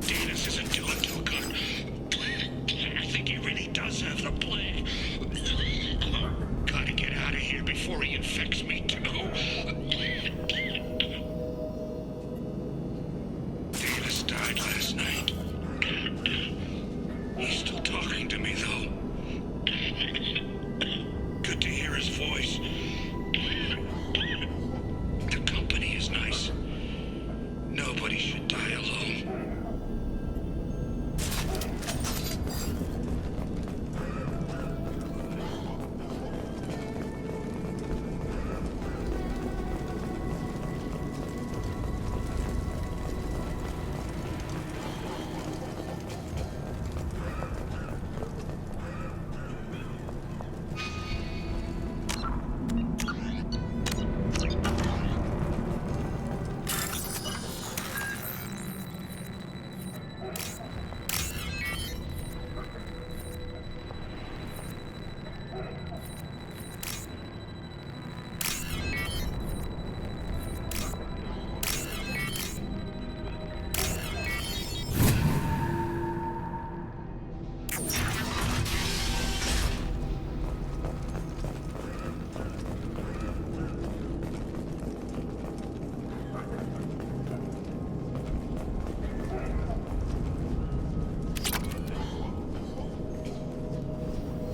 Davis isn't doing too good. I think he really does have the plague. Gotta get out of here before he infects me too. Davis died last night. He's still talking to me, though. Good to hear his voice. The company is nice. Nobody should die alone.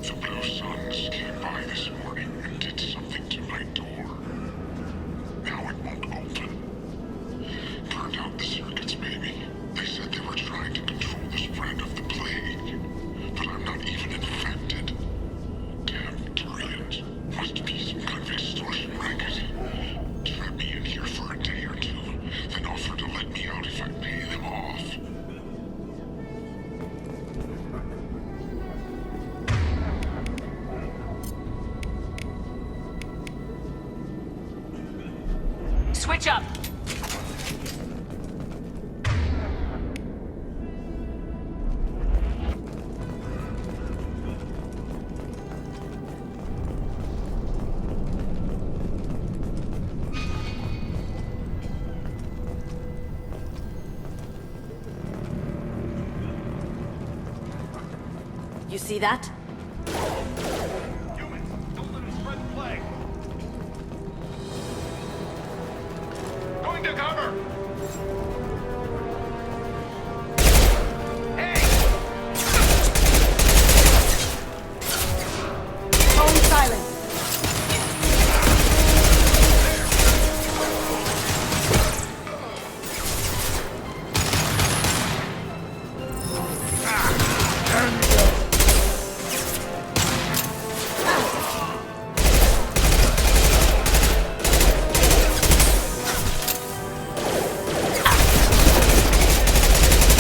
The Blue Suns came by this morning and did something to my door. Now it won't open. Burned out the circuits, maybe. They said they were trying to control the spread of the plague. But I'm not even infected. Damn Turians. Must be some kind of extortion racket. Trap me in here for a day or two, then offer to let me out if I pay them off. Switch up! You see that? Humans, don't let them spread the plague. Going to cover! Phone silent.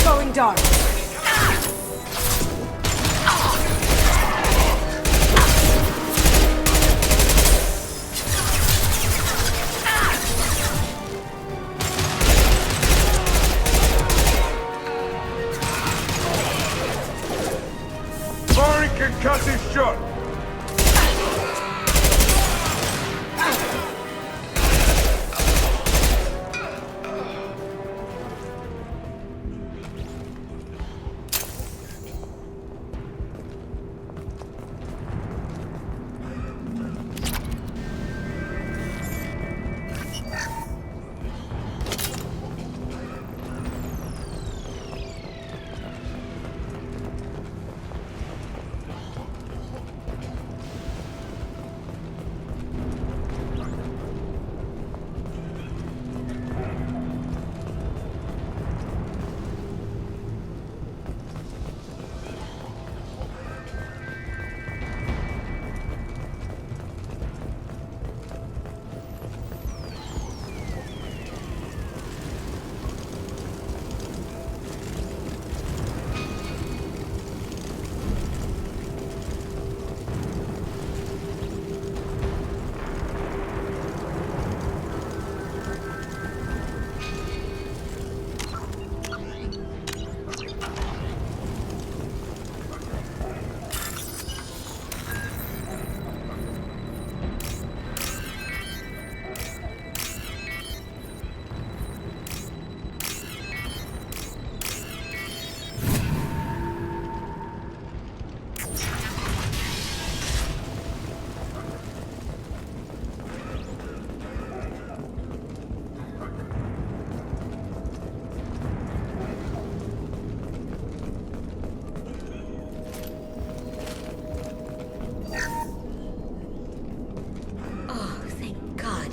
Going dark. Firing concussive shot!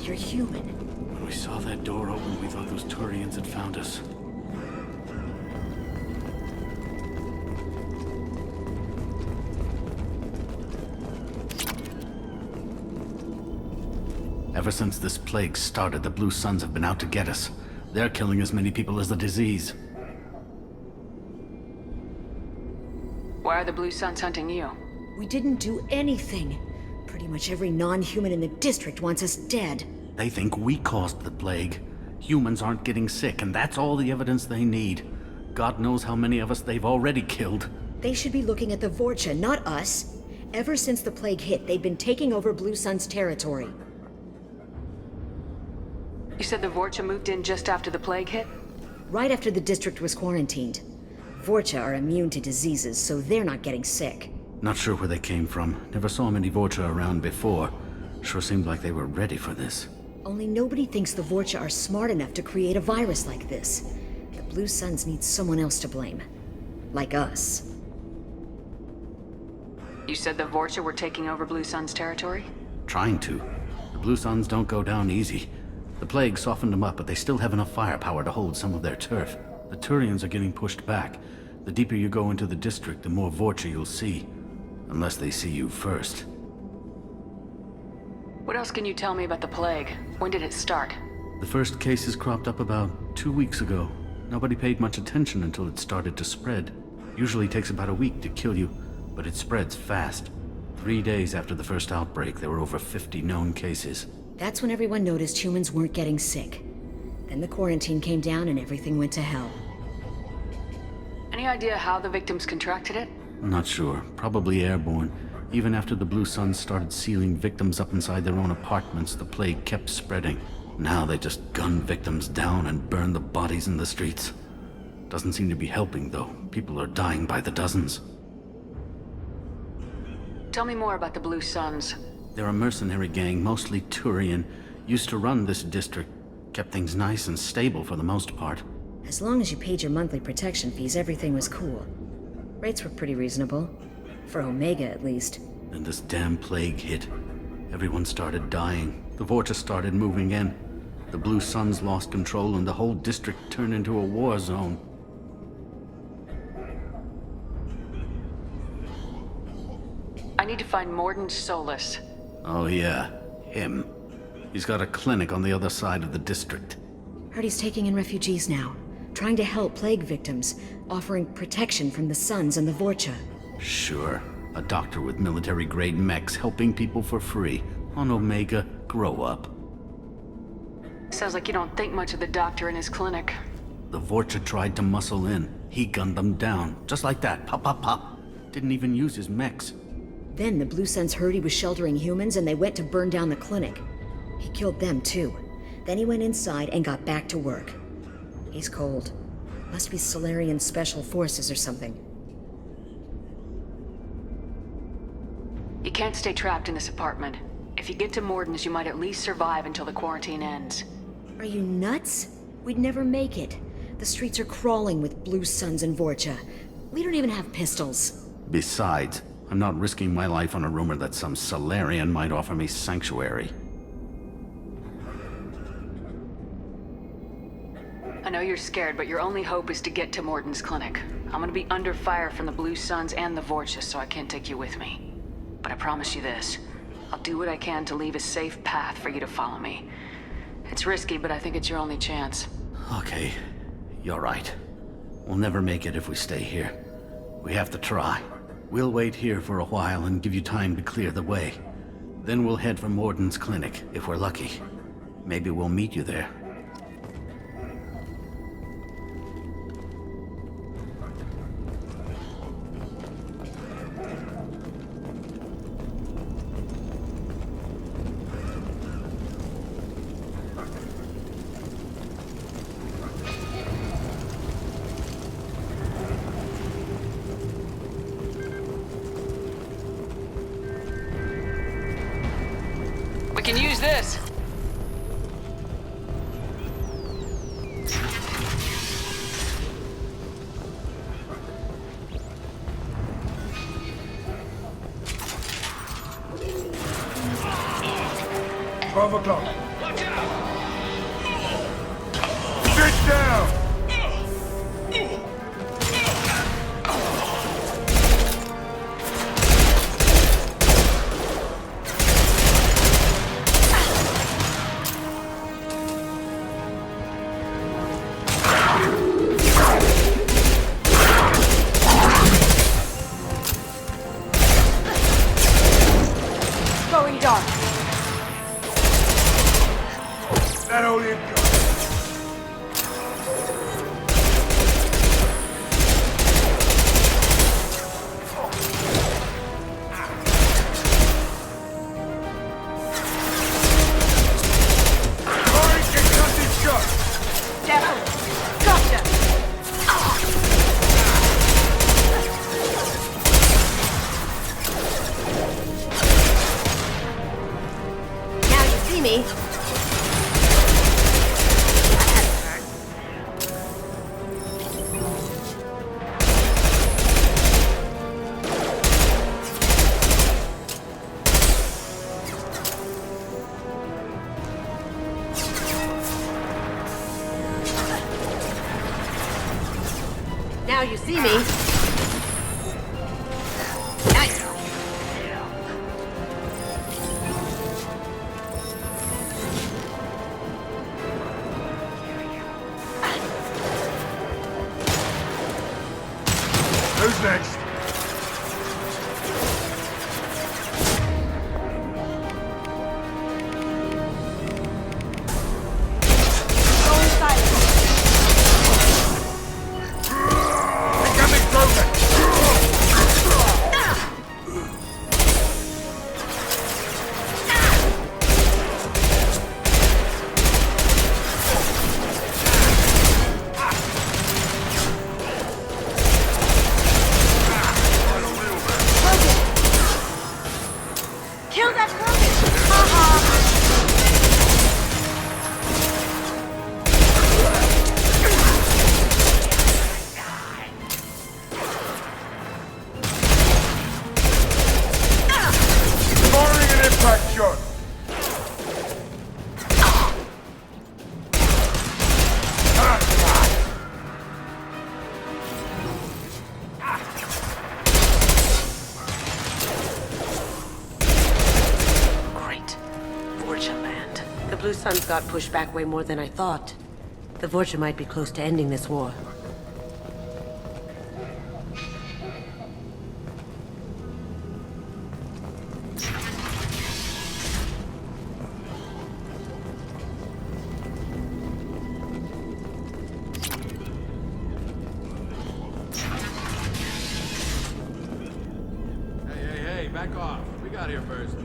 you're human. When we saw that door open, we thought those Turians had found us. Ever since this plague started, the Blue Suns have been out to get us. They're killing as many people as the disease. Why are the Blue Suns hunting you? We didn't do anything. Pretty much every non-human in the district wants us dead. They think we caused the plague. Humans aren't getting sick, and that's all the evidence they need. God knows how many of us they've already killed. They should be looking at the Vorcha, not us. Ever since the plague hit, they've been taking over Blue Sun's territory. You said the Vorcha moved in just after the plague hit? Right after the district was quarantined. Vorcha are immune to diseases, so they're not getting sick. Not sure where they came from. Never saw many Vorcha around before. Sure seemed like they were ready for this. Only nobody thinks the Vorcha are smart enough to create a virus like this. The Blue Suns need someone else to blame. Like us. You said the Vorcha were taking over Blue Sun's territory? Trying to. The Blue Suns don't go down easy. The plague softened them up, but they still have enough firepower to hold some of their turf. The Turians are getting pushed back. The deeper you go into the district, the more Vorcha you'll see. Unless they see you first. What else can you tell me about the plague? When did it start? The first cases cropped up about 2 weeks ago. Nobody paid much attention until it started to spread. Usually takes about a week to kill you, but it spreads fast. 3 days after the first outbreak, there were over 50 known cases. That's when everyone noticed humans weren't getting sick. Then the quarantine came down and everything went to hell. Any idea how the victims contracted it? Not sure. Probably airborne. Even after the Blue Suns started sealing victims up inside their own apartments, the plague kept spreading. Now they just gun victims down and burn the bodies in the streets. Doesn't seem to be helping, though. People are dying by the dozens. Tell me more about the Blue Suns. They're a mercenary gang, mostly Turian. Used to run this district. Kept things nice and stable for the most part. As long as you paid your monthly protection fees, everything was cool. Rates were pretty reasonable. For Omega, at least. Then this damn plague hit. Everyone started dying. The Vorcha started moving in. The Blue Suns lost control and the whole district turned into a war zone. I need to find Morden Solus. Oh yeah, him. He's got a clinic on the other side of the district. Heard he's taking in refugees now. Trying to help plague victims. Offering protection from the Suns and the Vorcha. Sure. A doctor with military-grade mechs helping people for free. On Omega, grow up. Sounds like you don't think much of the doctor in his clinic. The Vorcha tried to muscle in. He gunned them down. Just like that. Pop, pop, pop. Didn't even use his mechs. Then the Blue Suns heard he was sheltering humans and they went to burn down the clinic. He killed them too. Then he went inside and got back to work. He's cold. Must be Solarian Special Forces or something. You can't stay trapped in this apartment. If you get to Morden's, you might at least survive until the quarantine ends. Are you nuts? We'd never make it. The streets are crawling with Blue Suns and Vorcha. We don't even have pistols. Besides, I'm not risking my life on a rumor that some Solarian might offer me sanctuary. I know you're scared, but your only hope is to get to Morden's clinic. I'm gonna be under fire from the Blue Suns and the Vorcha, so I can't take you with me. But I promise you this. I'll do what I can to leave a safe path for you to follow me. It's risky, but I think it's your only chance. Okay, you're right. We'll never make it if we stay here. We have to try. We'll wait here for a while and give you time to clear the way. Then we'll head for Morden's clinic, if we're lucky. Maybe we'll meet you there. We can use this. $12 o'clock. Watch that all you got? Now you see me. Nice. Who's next? Kill that Krogan! Haha! Firing an impact shot! The Blue Suns got pushed back way more than I thought. The Vorcha might be close to ending this war. Hey, back off. We got here first.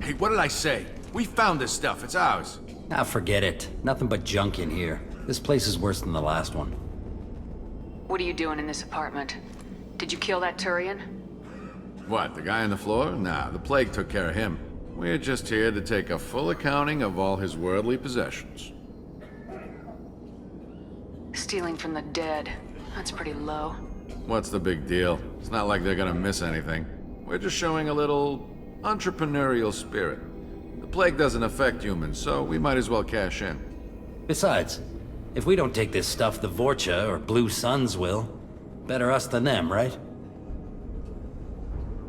Hey, what did I say? We found this stuff. It's ours. Ah, forget it. Nothing but junk in here. This place is worse than the last one. What are you doing in this apartment? Did you kill that Turian? What, the guy on the floor? Nah, the plague took care of him. We're just here to take a full accounting of all his worldly possessions. Stealing from the dead. That's pretty low. What's the big deal? It's not like they're gonna miss anything. We're just showing a little entrepreneurial spirit. The plague doesn't affect humans, so we might as well cash in. Besides, if we don't take this stuff, the Vorcha or Blue Suns will. Better us than them, right?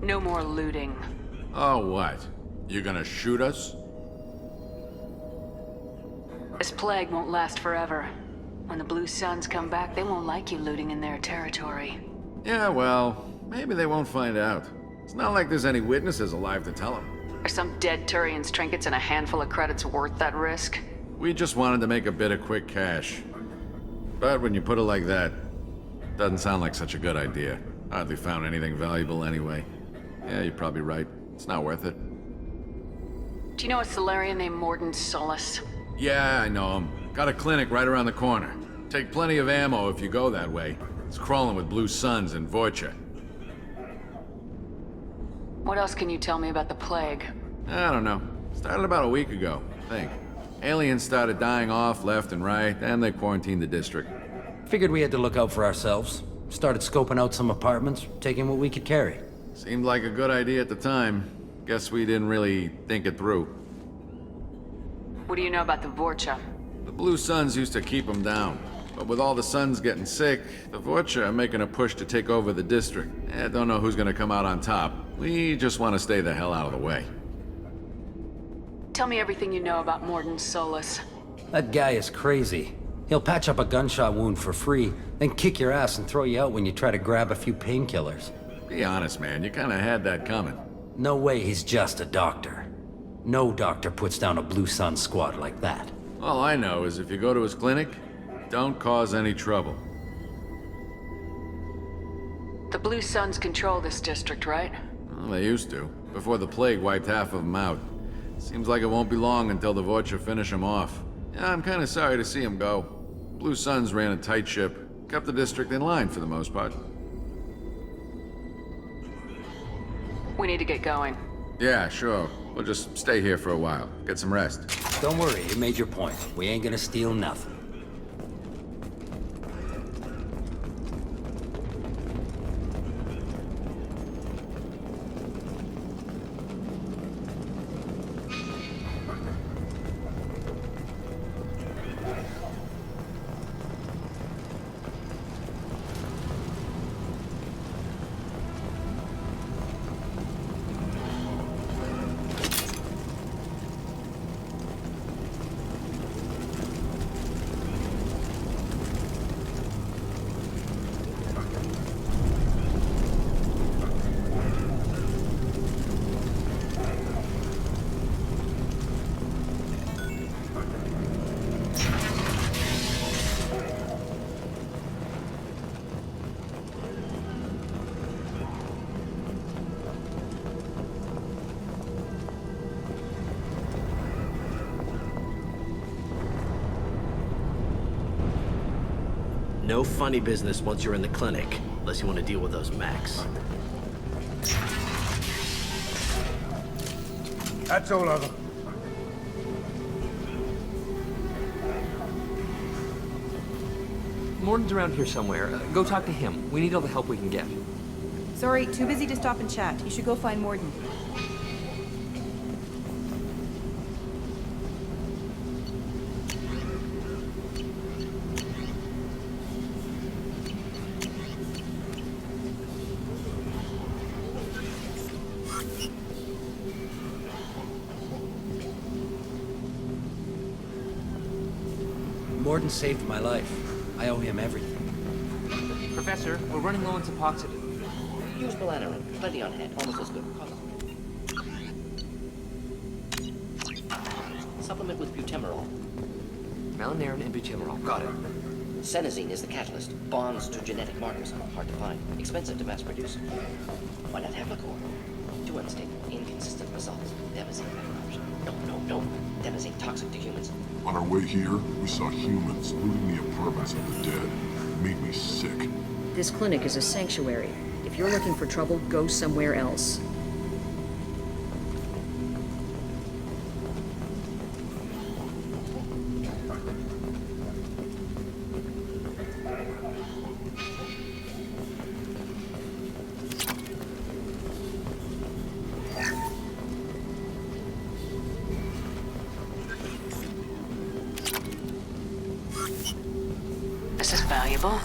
No more looting. Oh, what? You gonna shoot us? This plague won't last forever. When the Blue Suns come back, they won't like you looting in their territory. Yeah, well, maybe they won't find out. It's not like there's any witnesses alive to tell them. Are some dead Turian's trinkets and a handful of credits worth that risk? We just wanted to make a bit of quick cash. But when you put it like that, doesn't sound like such a good idea. Hardly found anything valuable anyway. Yeah, you're probably right. It's not worth it. Do you know a Solarian named Morden Solus? Yeah, I know him. Got a clinic right around the corner. Take plenty of ammo if you go that way. It's crawling with Blue Suns and Vorcha. What else can you tell me about the plague? I don't know. Started about a week ago, I think. Aliens started dying off left and right, and they quarantined the district. Figured we had to look out for ourselves. Started scoping out some apartments, taking what we could carry. Seemed like a good idea at the time. Guess we didn't really think it through. What do you know about the Vorcha? The Blue Suns used to keep them down. But with all the Suns getting sick, the Vorcha are making a push to take over the district. Don't know who's gonna come out on top. We just want to stay the hell out of the way. Tell me everything you know about Morden Solus. That guy is crazy. He'll patch up a gunshot wound for free, then kick your ass and throw you out when you try to grab a few painkillers. Be honest, man. You kinda had that coming. No way he's just a doctor. No doctor puts down a Blue Sun squad like that. All I know is if you go to his clinic, don't cause any trouble. The Blue Suns control this district, right? Well, they used to, before the plague wiped half of them out. Seems like it won't be long until the Vorcha finish him off. Yeah, I'm kinda sorry to see him go. Blue Suns ran a tight ship, kept the district in line for the most part. We need to get going. Yeah, sure. We'll just stay here for a while. Get some rest. Don't worry, you made your point. We ain't gonna steal nothing. No funny business once you're in the clinic, unless you want to deal with those mechs. That's all over. Morton's around here somewhere. Go talk to him. We need all the help we can get. Sorry, too busy to stop and chat. You should go find Morden. Morden saved my life. I owe him everything. Professor, we're running low on Suboxone. Use melanorin. Plenty on hand. Almost as good. Supplement with butemerol. Melanarin and butemerol. Got it. Senesine is the catalyst. Bonds to genetic markers. Hard to find. Expensive to mass produce. Why not Heplicor? Too unstable. Inconsistent results. Demazine better option. No. Demazine toxic to humans. On our way here, we saw humans looting the apartments of the dead. It made me sick. This clinic is a sanctuary. If you're looking for trouble, go somewhere else. This is valuable.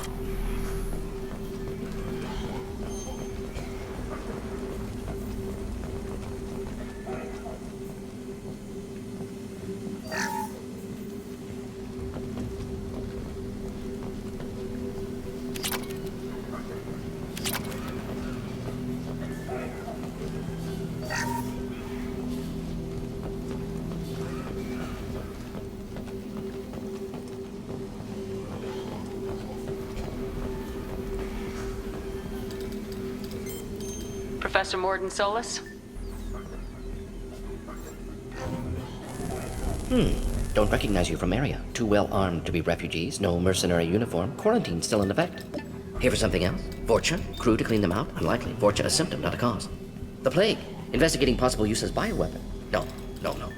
Professor Morden Solis? Don't recognize you from area. Too well armed to be refugees. No mercenary uniform. Quarantine still in effect. Here for something else? Vorcha? Crew to clean them out? Unlikely. Vorcha a symptom, not a cause. The plague. Investigating possible use as bioweapon. No.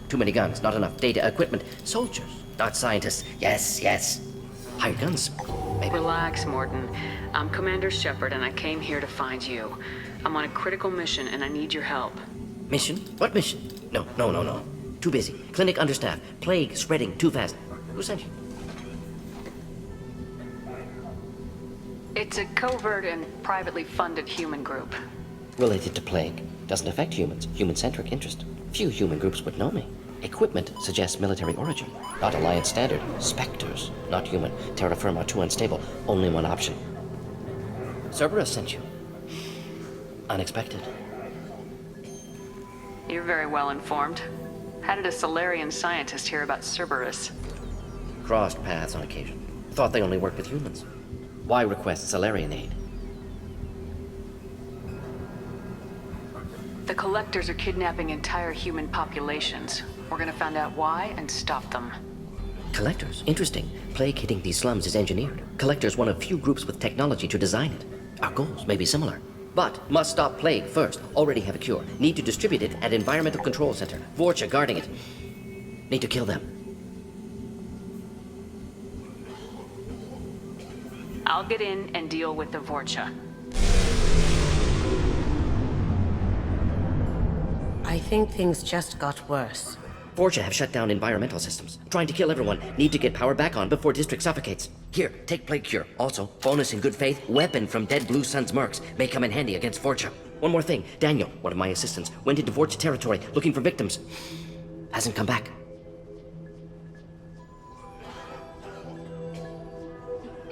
Too many guns. Not enough data, equipment. Soldiers, not scientists. Yes. Hired guns. Maybe. Relax, Morden. I'm Commander Shepard, and I came here to find you. I'm on a critical mission, and I need your help. Mission? What mission? No. Too busy. Clinic understaffed. Plague spreading too fast. Who sent you? It's a covert and privately funded human group. Related to plague. Doesn't affect humans. Human-centric interest. Few human groups would know me. Equipment suggests military origin. Not Alliance standard. Spectres. Not human. Terra firma, too unstable. Only one option. Cerberus sent you. Unexpected. You're very well informed. How did a Solarian scientist hear about Cerberus? Crossed paths on occasion. Thought they only worked with humans. Why request Solarian aid? The Collectors are kidnapping entire human populations. We're gonna find out why and stop them. Collectors? Interesting. Plague hitting these slums is engineered. Collectors one of few groups with technology to design it. Our goals may be similar. But must stop plague first. Already have a cure. Need to distribute it at Environmental Control Center. Vorcha guarding it. Need to kill them. I'll get in and deal with the Vorcha. I think things just got worse. Vorcha have shut down environmental systems. Trying to kill everyone. Need to get power back on before District suffocates. Here, take Plague Cure. Also, bonus in good faith, weapon from dead Blue Sun's mercs. May come in handy against Vorcha. One more thing. Daniel, one of my assistants, went into Vorcha territory looking for victims. Hasn't come back.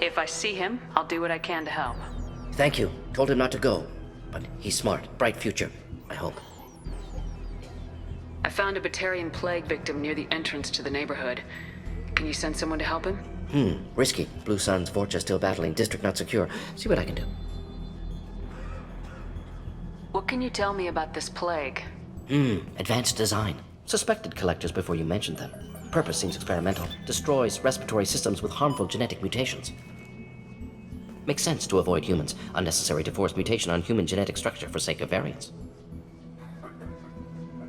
If I see him, I'll do what I can to help. Thank you. Told him not to go. But he's smart. Bright future. I hope. I found a Batarian plague victim near the entrance to the neighborhood. Can you send someone to help him? Risky. Blue Sun's Vorcha still battling. District not secure. See what I can do. What can you tell me about this plague? Advanced design. Suspected collectors before you mentioned them. Purpose seems experimental. Destroys respiratory systems with harmful genetic mutations. Makes sense to avoid humans. Unnecessary to force mutation on human genetic structure for sake of variance.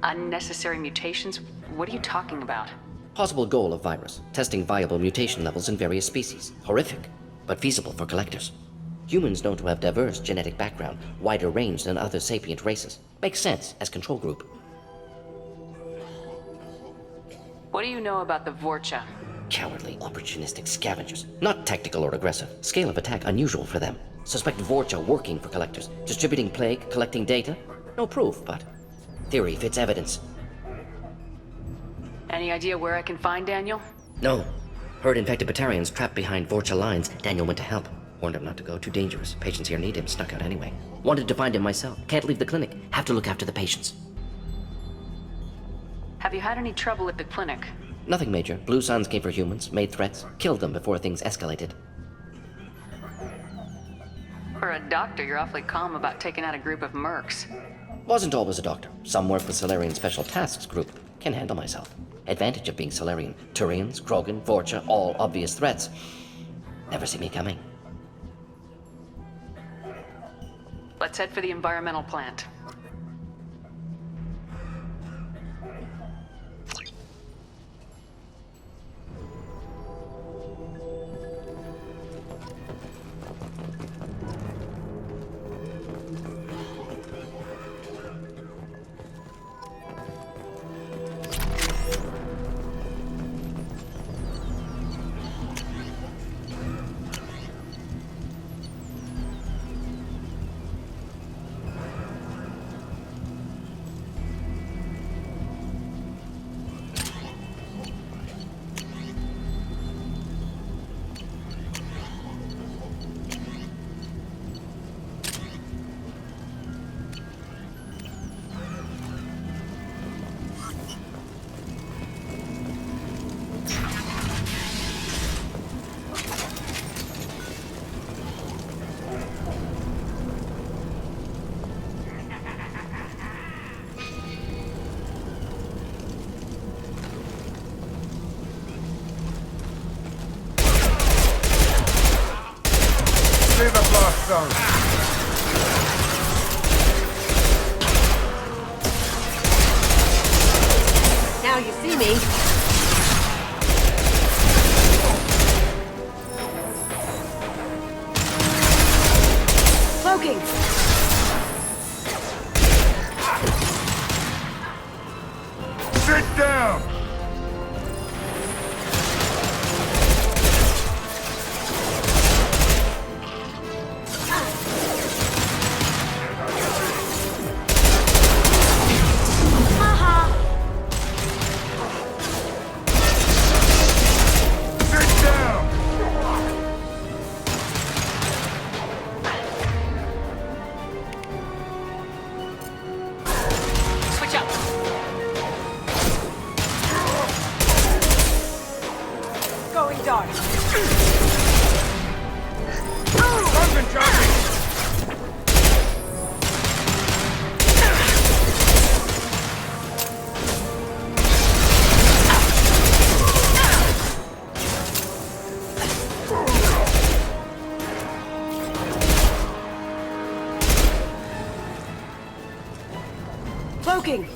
Unnecessary mutations? What are you talking about? Possible goal of virus. Testing viable mutation levels in various species. Horrific, but feasible for collectors. Humans known to have diverse genetic background, wider range than other sapient races. Makes sense as control group. What do you know about the Vorcha? Cowardly, opportunistic scavengers. Not tactical or aggressive. Scale of attack unusual for them. Suspect Vorcha working for collectors. Distributing plague, collecting data. No proof, but theory fits evidence. Any idea where I can find Daniel? No. Heard infected Batarians trapped behind Vorcha lines. Daniel went to help. Warned him not to go. Too dangerous. Patients here need him. Snuck out anyway. Wanted to find him myself. Can't leave the clinic. Have to look after the patients. Have you had any trouble at the clinic? Nothing major. Blue Suns came for humans, made threats, killed them before things escalated. For a doctor, you're awfully calm about taking out a group of mercs. Wasn't always a doctor. Some work with Solarian Special Tasks Group. Can handle myself. Advantage of being Solarian. Turians, Krogan, Vorcha, all obvious threats. Never see me coming. Let's head for the environmental plant. See the blast zone. Now you see me. Cloaking. Sit down! Something, Johnny! Cloaking!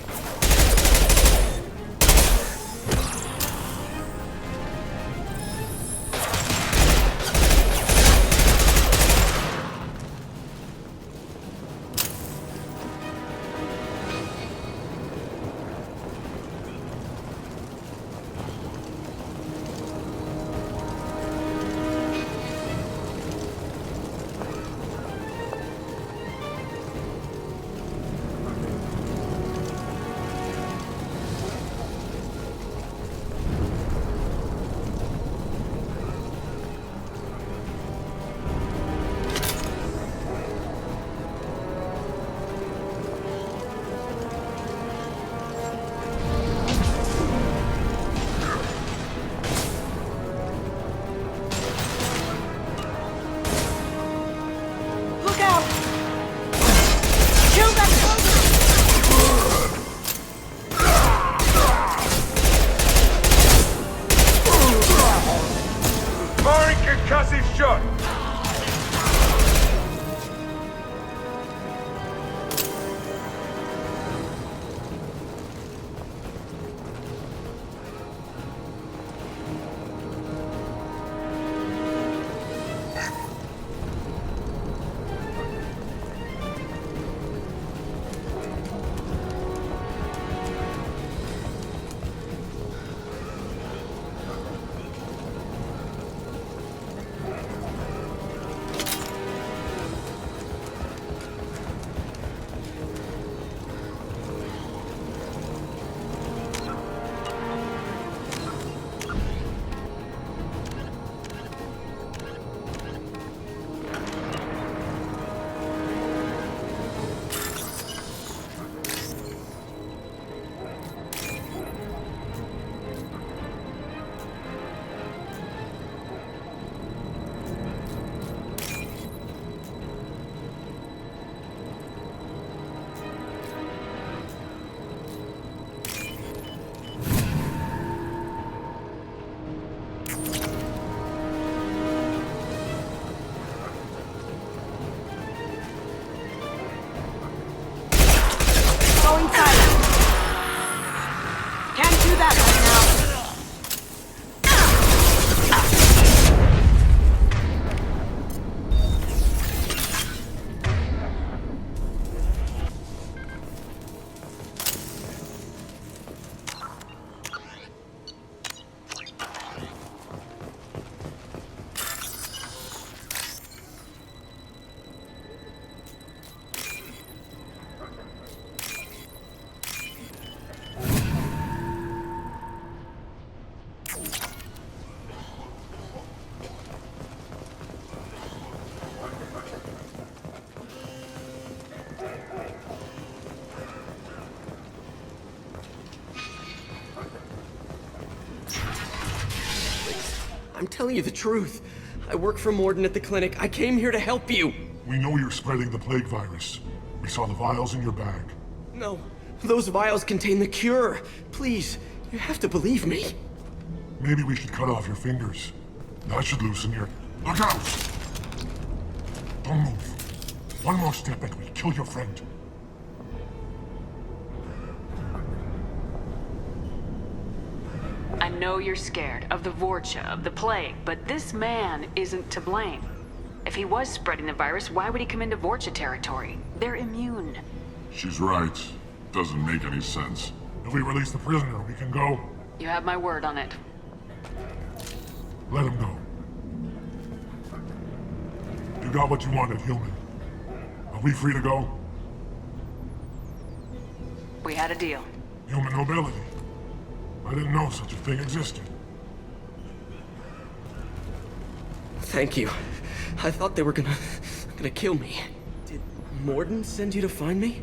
I'm telling you the truth. I work for Morden at the clinic. I came here to help you. We know you're spreading the plague virus. We saw the vials in your bag. No, those vials contain the cure. Please, you have to believe me. Maybe we should cut off your fingers. That should loosen your... Look out! Don't move. One more step and we kill your friend. I know you're scared of the Vorcha, of the plague, but this man isn't to blame. If he was spreading the virus, why would he come into Vorcha territory? They're immune. She's right. Doesn't make any sense. If we release the prisoner, we can go. You have my word on it. Let him go. You got what you wanted, human. Are we free to go? We had a deal. Human nobility. I didn't know such a thing existed. Thank you. I thought they were gonna kill me. Did Morden send you to find me?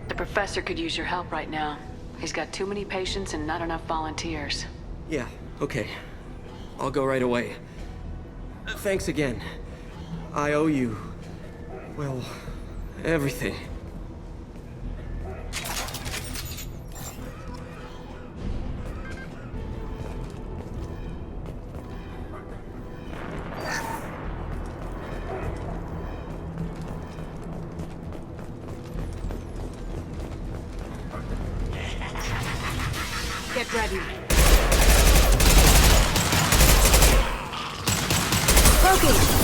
The professor could use your help right now. He's got too many patients and not enough volunteers. Yeah, okay. I'll go right away. Thanks again. I owe you, well, everything. Get ready. Loki!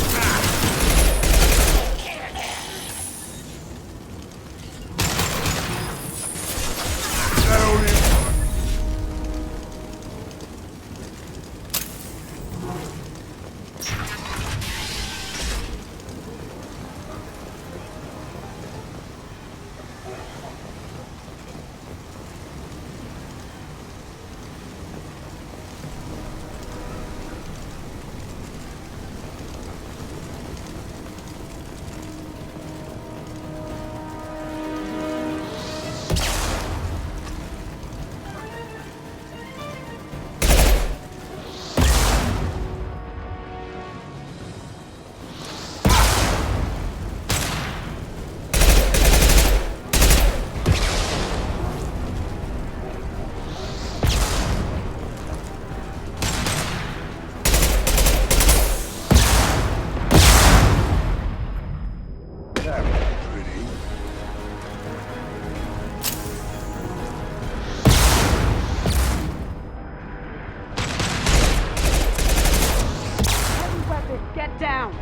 Get down!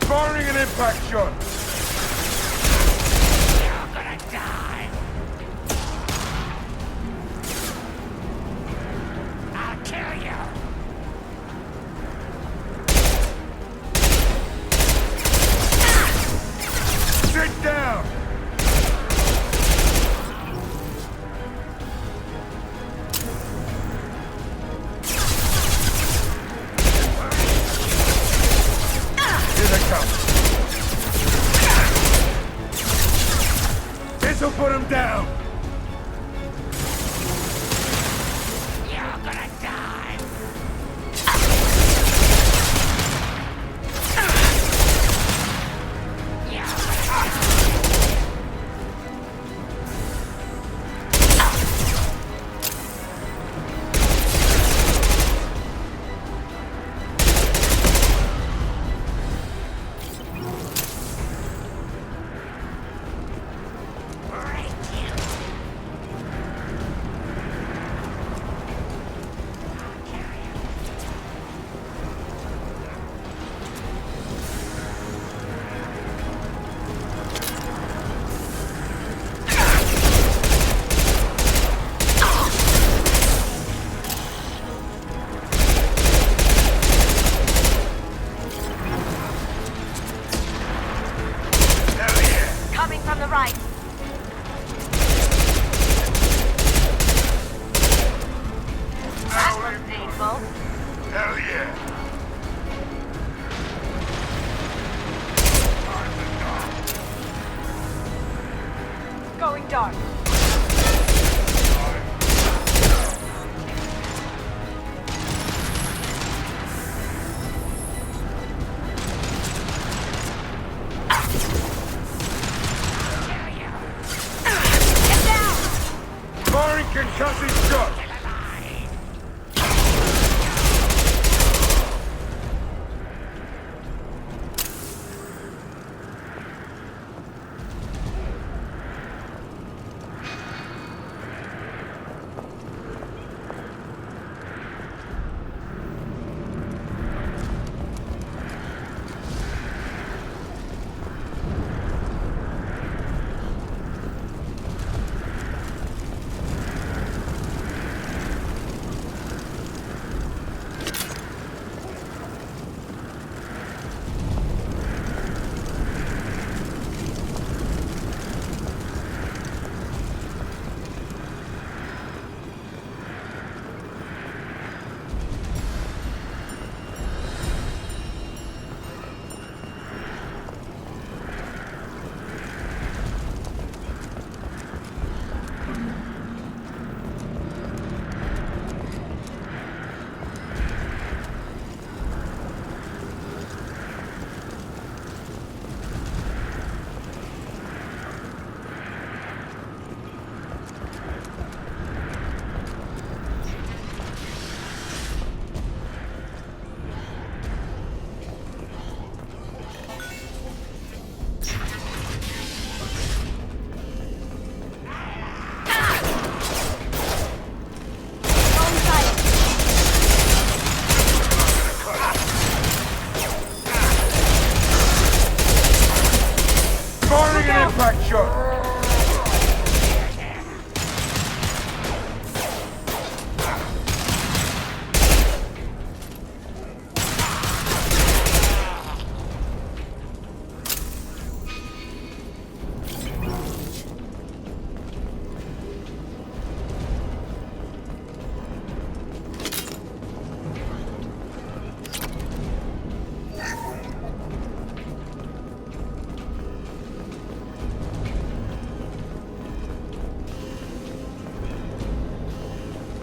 Firing an impact shot! You're gonna die! I'll kill you! Sit down! Here they come. This'll put him down! You're gonna die! Coming from the right. That was painful. Hell yeah! Going dark. Firing concussive shot! impact shot!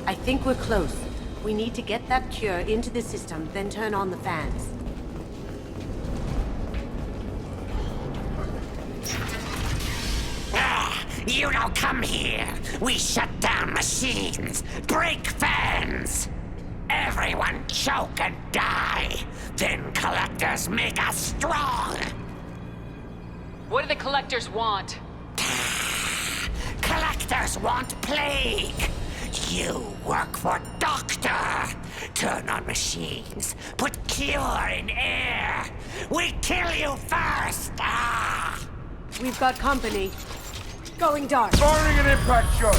I think we're close. We need to get that cure into the system, then turn on the fans. You don't come here. We shut down machines, break fans. Everyone choke and die. Then collectors make us strong. What do the collectors want? Collectors want plague. You work for Doctor. Turn on machines. Put cure in air. We kill you first. We've got company. Going dark. Firing an impact shot!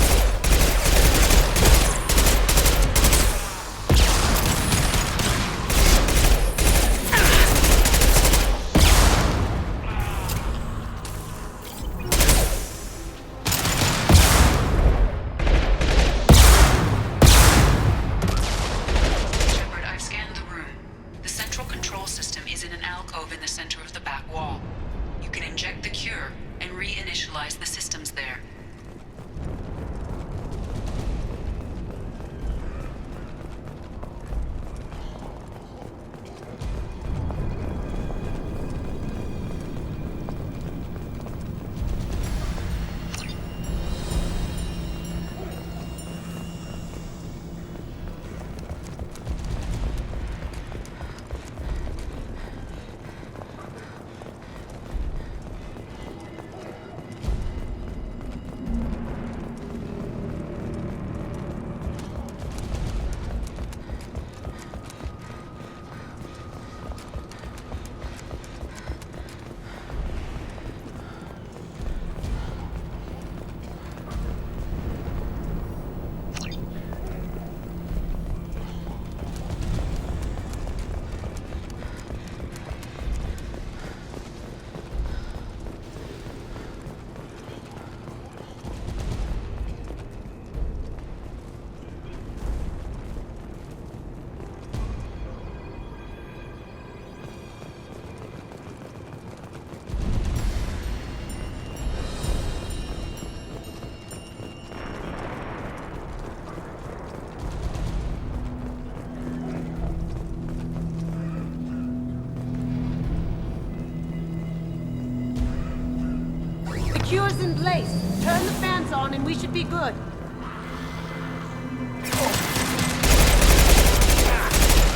Cure's in place. Turn the fans on and we should be good.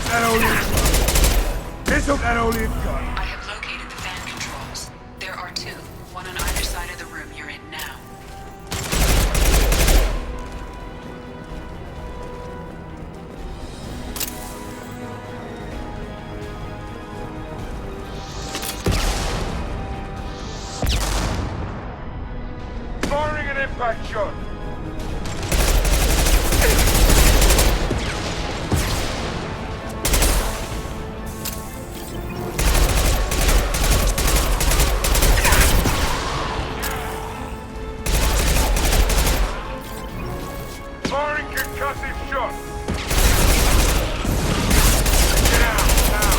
That only This'll that only gun. I have located the fan controls. There are two, one on either side of the room you're in now. Firing an impact shot! Firing concussive shot! Get out, now!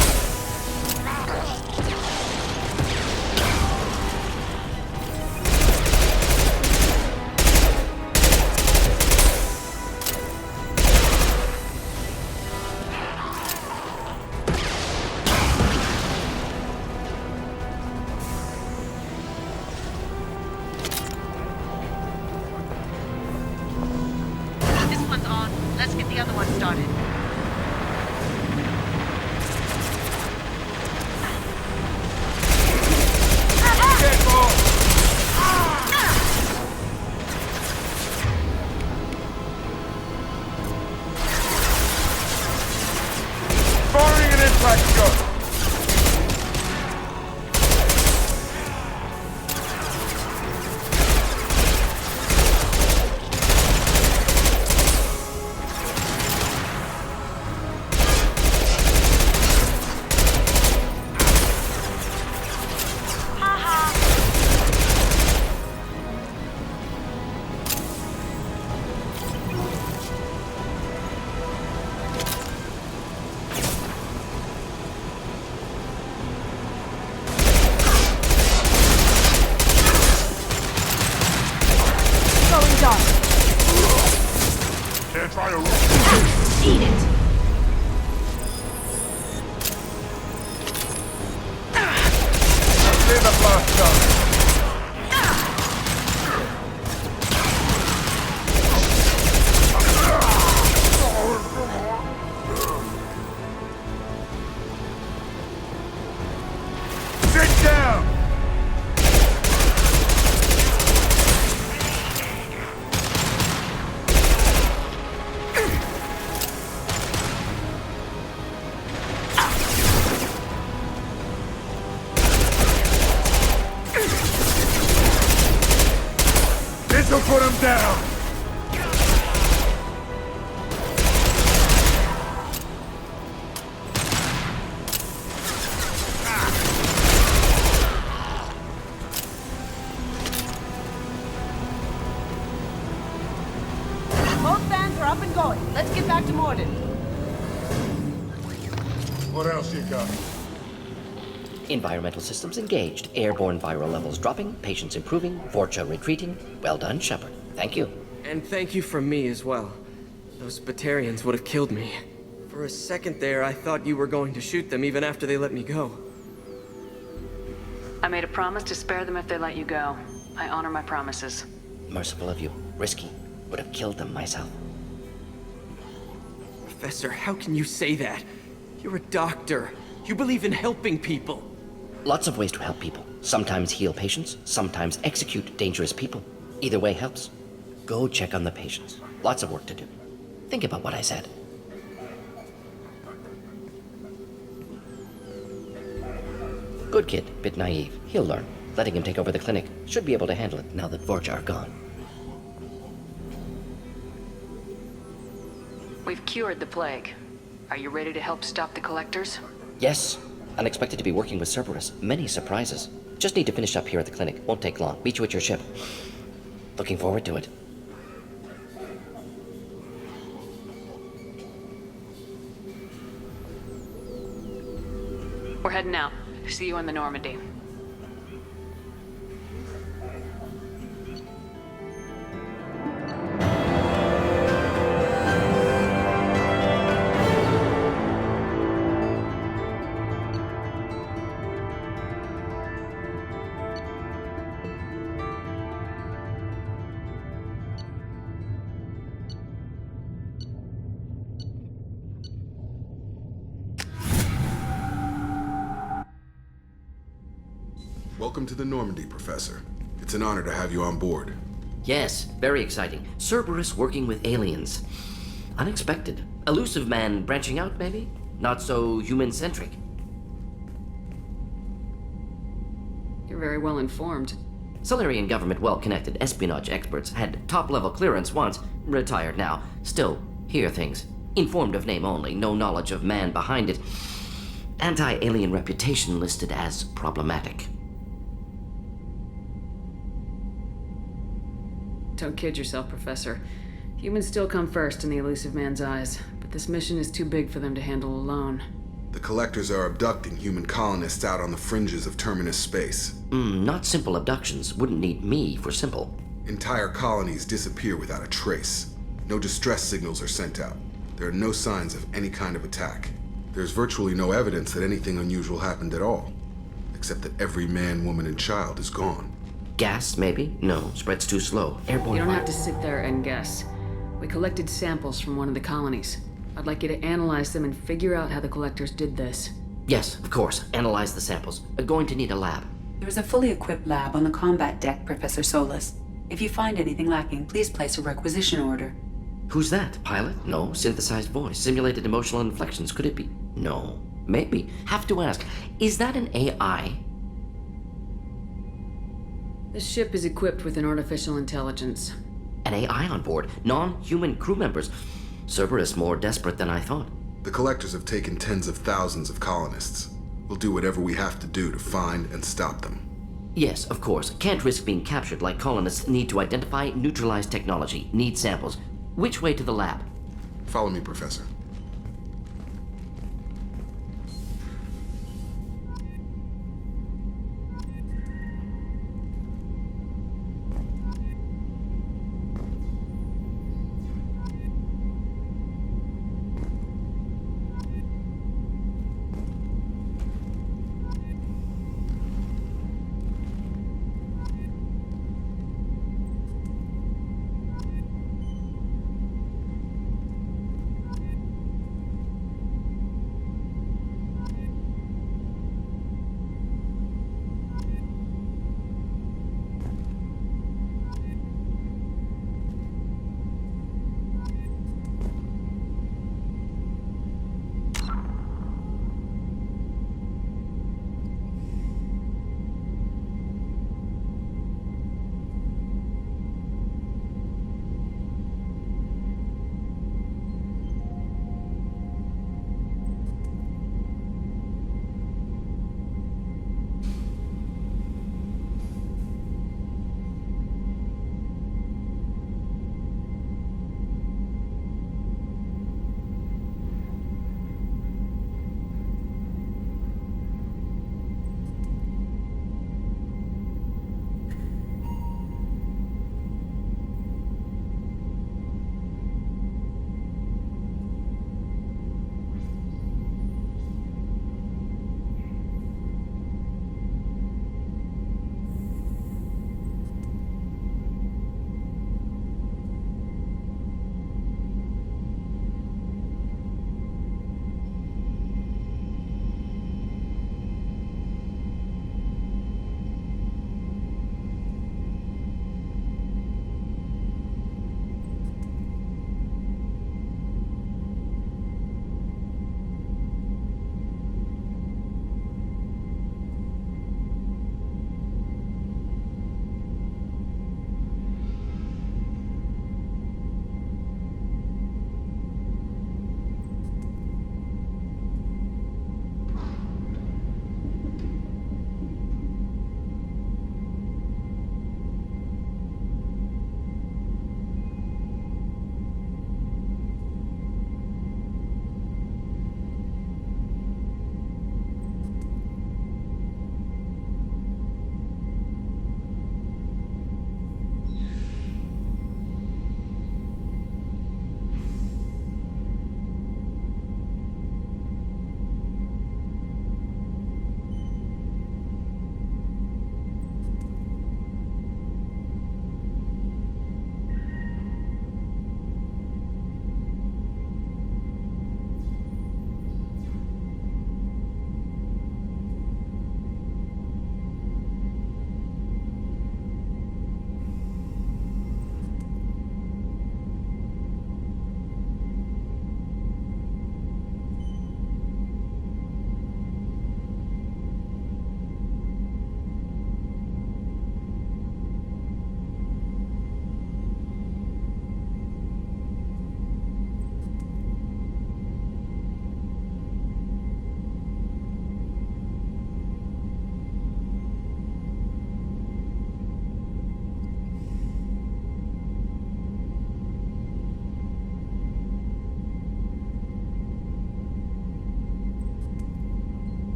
This one's on. Let's get the other one started. Firing an impact shot! try to... Eat it! See the blast gun. Sit down! This'll put him down! Both vans are up and going. Let's get back to Morden. What else you got? Environmental systems engaged. Airborne viral levels dropping. Patients improving. Vorcha retreating. Well done, Shepard. Thank you. And thank you from me as well. Those Batarians would have killed me. For a second there, I thought you were going to shoot them even after they let me go. I made a promise to spare them if they let you go. I honor my promises. Merciful of you. Risky. Would have killed them myself. Professor, how can you say that? You're a doctor. You believe in helping people. Lots of ways to help people. Sometimes heal patients, sometimes execute dangerous people. Either way helps. Go check on the patients. Lots of work to do. Think about what I said. Good kid, bit naive. He'll learn. Letting him take over the clinic. Should be able to handle it now that Vorcha are gone. We've cured the plague. Are you ready to help stop the collectors? Yes. Unexpected to be working with Cerberus. Many surprises. Just need to finish up here at the clinic. Won't take long. Meet you at your ship. Looking forward to it. We're heading out. See you on the Normandy. Welcome to the Normandy, Professor. It's an honor to have you on board. Yes, very exciting. Cerberus working with aliens. Unexpected. Elusive man branching out, maybe? Not so human-centric. You're very well informed. Solarian government well-connected espionage experts had top-level clearance once, retired now. Still, hear things. Informed of name only, no knowledge of man behind it. Anti-alien reputation listed as problematic. Don't kid yourself, Professor. Humans still come first in the elusive man's eyes, but this mission is too big for them to handle alone. The Collectors are abducting human colonists out on the fringes of Terminus space. Not simple abductions. Wouldn't need me for simple. Entire colonies disappear without a trace. No distress signals are sent out. There are no signs of any kind of attack. There's virtually no evidence that anything unusual happened at all, except that every man, woman, and child is gone. Gas, maybe? No, spreads too slow. Airborne. You don't have to sit there and guess. We collected samples from one of the colonies. I'd like you to analyze them and figure out how the Collectors did this. Yes, of course. Analyze the samples. Going to need a lab. There's a fully equipped lab on the combat deck, Professor Solis. If you find anything lacking, please place a requisition order. Who's that? Pilot? No. Synthesized voice. Simulated emotional inflections. Could it be? No. Maybe. Have to ask. Is that an AI? This ship is equipped with an artificial intelligence. An AI on board. Non-human crew members. Cerberus more desperate than I thought. The Collectors have taken tens of thousands of colonists. We'll do whatever we have to do to find and stop them. Yes, of course. Can't risk being captured like colonists need to identify, neutralize technology, need samples. Which way to the lab? Follow me, Professor.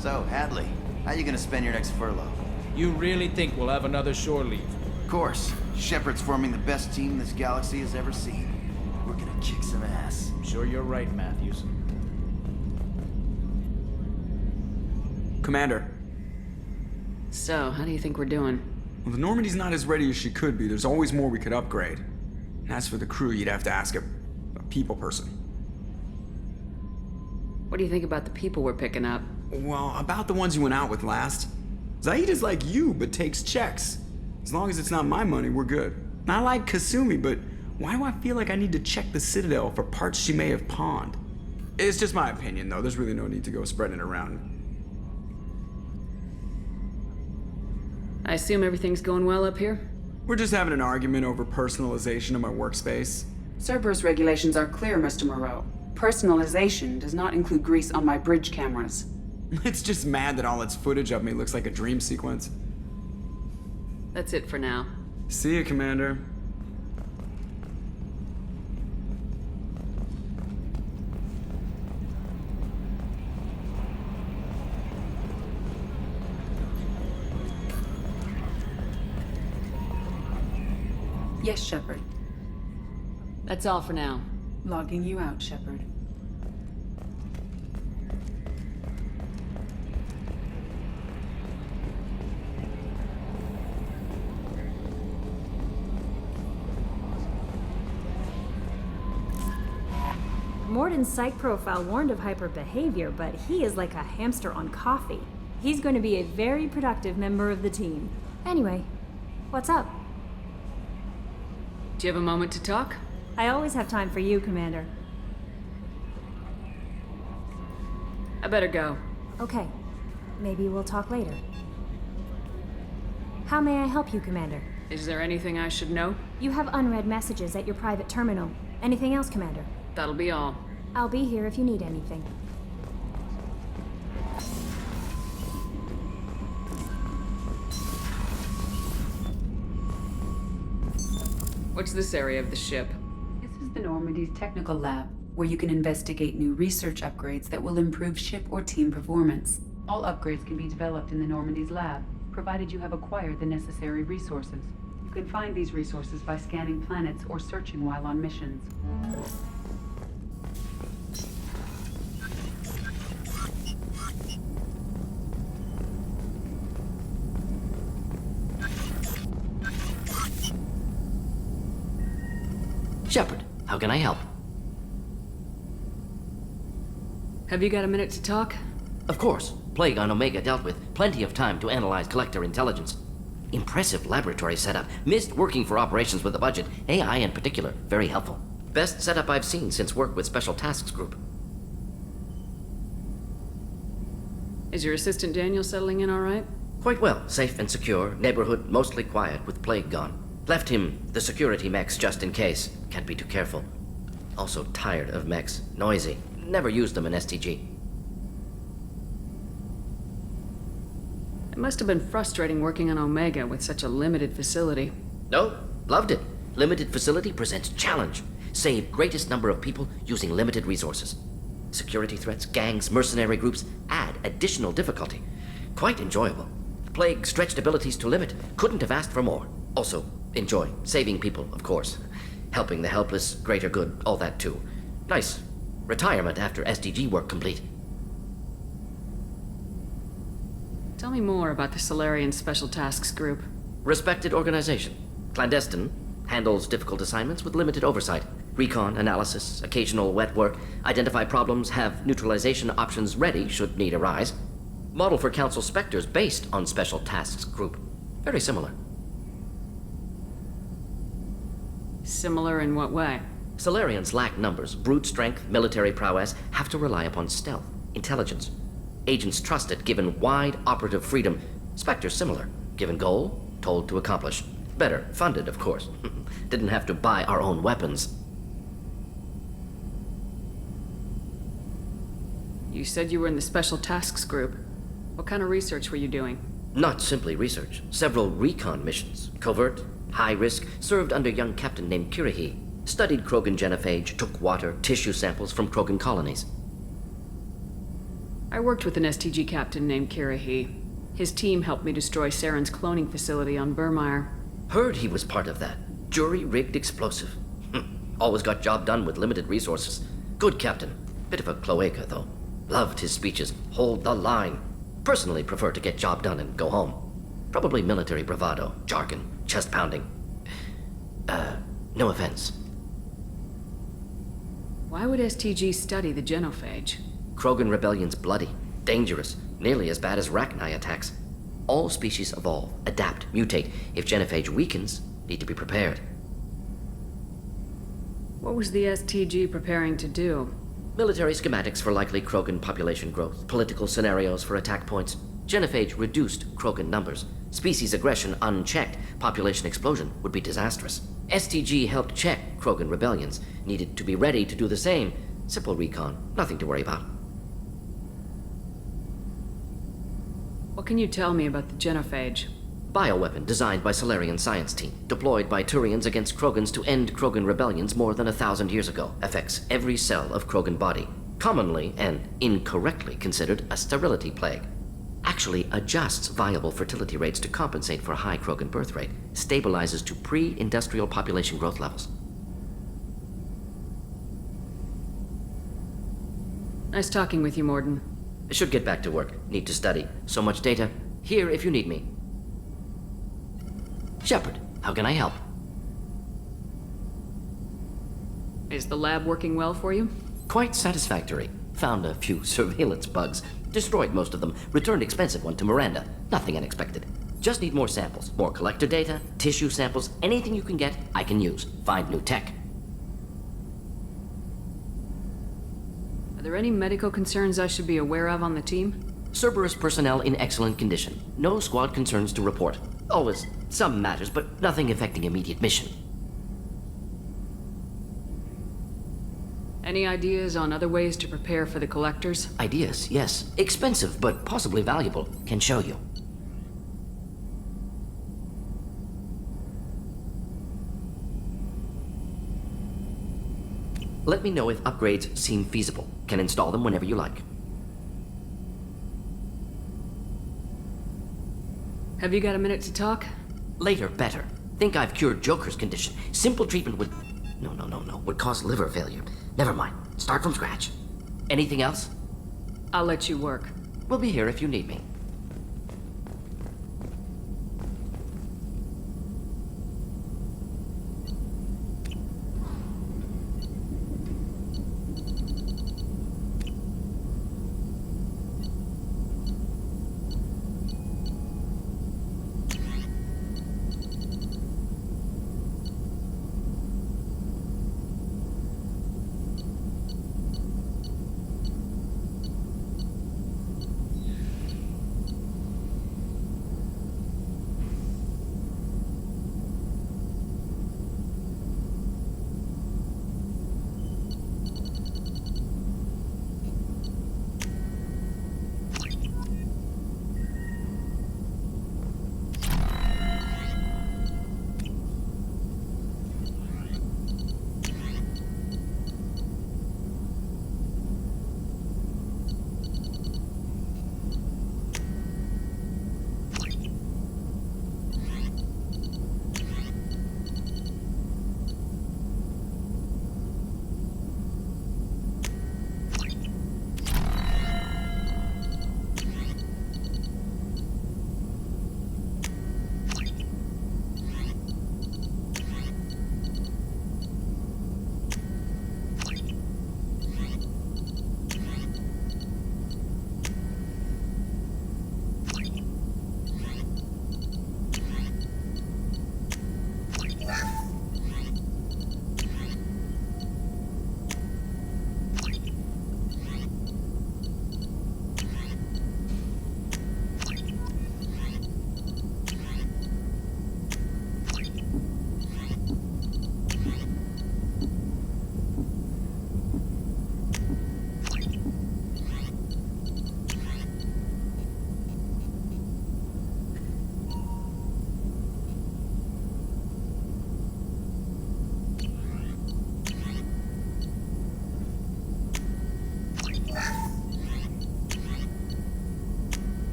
So, Hadley, how you gonna spend your next furlough? You really think we'll have another shore leave? Of course. Shepard's forming the best team this galaxy has ever seen. We're gonna kick some ass. I'm sure you're right, Matthews. Commander. So, how do you think we're doing? Well, the Normandy's not as ready as she could be. There's always more we could upgrade. And as for the crew, you'd have to ask a people person. What do you think about the people we're picking up? Well, about the ones you went out with last. Zaid is like you, but takes checks. As long as it's not my money, we're good. And I like Kasumi, but why do I feel like I need to check the Citadel for parts she may have pawned? It's just my opinion, though. There's really no need to go spreading it around. I assume everything's going well up here? We're just having an argument over personalization of my workspace. Cerberus regulations are clear, Mr. Moreau. Personalization does not include grease on my bridge cameras. It's just mad that all its footage of me looks like a dream sequence. That's it for now. See you, Commander. Yes, Shepard. That's all for now. Logging you out, Shepard. Morden's psych profile warned of hyper behavior, but he is like a hamster on coffee. He's going to be a very productive member of the team. Anyway, what's up? Do you have a moment to talk? I always have time for you, Commander. I better go. Okay. Maybe we'll talk later. How may I help you, Commander? Is there anything I should know? You have unread messages at your private terminal. Anything else, Commander? That'll be all. I'll be here if you need anything. What's this area of the ship? This is the Normandy's technical lab, where you can investigate new research upgrades that will improve ship or team performance. All upgrades can be developed in the Normandy's lab, provided you have acquired the necessary resources. You can find these resources by scanning planets or searching while on missions. Shepard, how can I help? Have you got a minute to talk? Of course. Plague on Omega dealt with. Plenty of time to analyze collector intelligence. Impressive laboratory setup. Missed working for operations with a budget. AI in particular. Very helpful. Best setup I've seen since work with Special Tasks Group. Is your assistant Daniel settling in all right? Quite well. Safe and secure. Neighborhood mostly quiet with Plague gone. Left him the security mechs just in case. Can't be too careful. Also tired of mechs. Noisy. Never used them in STG. It must have been frustrating working on Omega with such a limited facility. No, loved it. Limited facility presents challenge. Save greatest number of people using limited resources. Security threats, gangs, mercenary groups add additional difficulty. Quite enjoyable. Plague stretched abilities to limit. Couldn't have asked for more. Also, enjoy. Saving people, of course. Helping the helpless, greater good, all that too. Nice. Retirement after SDG work complete. Tell me more about the Solarian Special Tasks Group. Respected organization. Clandestine. Handles difficult assignments with limited oversight. Recon, analysis, occasional wet work. Identify problems, have neutralization options ready should need arise. Model for Council Spectres based on Special Tasks Group. Very similar. Similar in what way? Solarians lack numbers, brute strength, military prowess, have to rely upon stealth, intelligence. Agents trusted, given wide operative freedom. Spectres similar, given goal, told to accomplish. Better, funded, of course. Didn't have to buy our own weapons. You said you were in the Special Tasks Group. What kind of research were you doing? Not simply research. Several recon missions. Covert, high risk, served under a young captain named Kirihi. Studied Krogan genophage, took water, tissue samples from Krogan colonies. I worked with an STG captain named Kirahi. His team helped me destroy Saren's cloning facility on Burmire. Heard he was part of that. Jury-rigged explosive. Always got job done with limited resources. Good captain. Bit of a cloaca, though. Loved his speeches. Hold the line. Personally prefer to get job done and go home. Probably military bravado, jargon, chest pounding. No offense. Why would STG study the genophage? Krogan rebellion's bloody, dangerous, nearly as bad as Rachni attacks. All species evolve, adapt, mutate. If genophage weakens, need to be prepared. What was the STG preparing to do? Military schematics for likely Krogan population growth, political scenarios for attack points. Genophage reduced Krogan numbers. Species aggression unchecked, population explosion would be disastrous. STG helped check Krogan rebellions, needed to be ready to do the same. Simple recon, nothing to worry about. What can you tell me about the genophage? Bioweapon designed by Solarian science team, deployed by Turians against Krogans to end Krogan rebellions more than 1,000 years ago. Affects every cell of Krogan body. Commonly and incorrectly considered a sterility plague. Actually adjusts viable fertility rates to compensate for a high Krogan birth rate. Stabilizes to pre-industrial population growth levels. Nice talking with you, Morden. Should get back to work. Need to study. So much data. Here if you need me. Shepard, how can I help? Is the lab working well for you? Quite satisfactory. Found a few surveillance bugs. Destroyed most of them. Returned expensive one to Miranda. Nothing unexpected. Just need more samples. More collector data, tissue samples, anything you can get, I can use. Find new tech. Are there any medical concerns I should be aware of on the team? Cerberus personnel in excellent condition. No squad concerns to report. Always some matters, but nothing affecting immediate mission. Any ideas on other ways to prepare for the collectors? Ideas, yes. Expensive, but possibly valuable. Can show you. Let me know if upgrades seem feasible. Can install them whenever you like. Have you got a minute to talk? Later, better. Think I've cured Joker's condition. Simple treatment would... No. Would cause liver failure. Never mind. Start from scratch. Anything else? I'll let you work. We'll be here if you need me.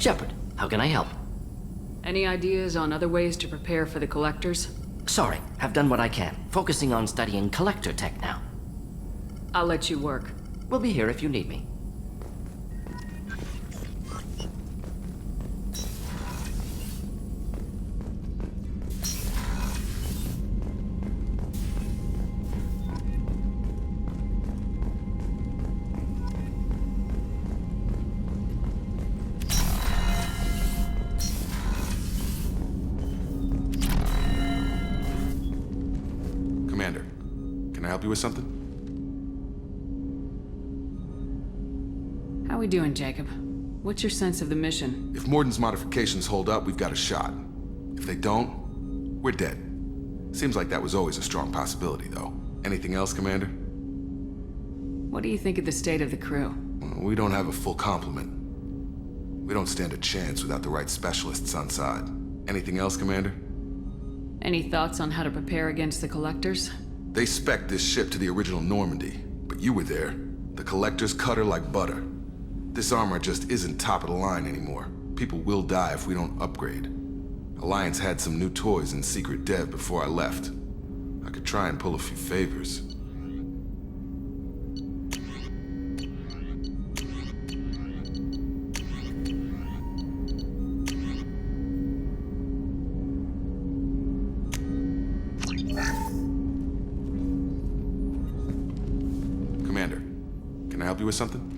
Shepard, how can I help? Any ideas on other ways to prepare for the Collectors? Sorry, have done what I can. Focusing on studying collector tech now. I'll let you work. We'll be here if you need me. Commander, can I help you with something? How we doing, Jacob? What's your sense of the mission? If Morden's modifications hold up, we've got a shot. If they don't, we're dead. Seems like that was always a strong possibility, though. Anything else, Commander? What do you think of the state of the crew? We don't have a full complement. We don't stand a chance without the right specialists on side. Anything else, Commander? Any thoughts on how to prepare against the Collectors? They spec'd this ship to the original Normandy, but you were there. The Collectors cut her like butter. This armor just isn't top of the line anymore. People will die if we don't upgrade. Alliance had some new toys in secret dev before I left. I could try and pull a few favors. Commander, can I help you with something?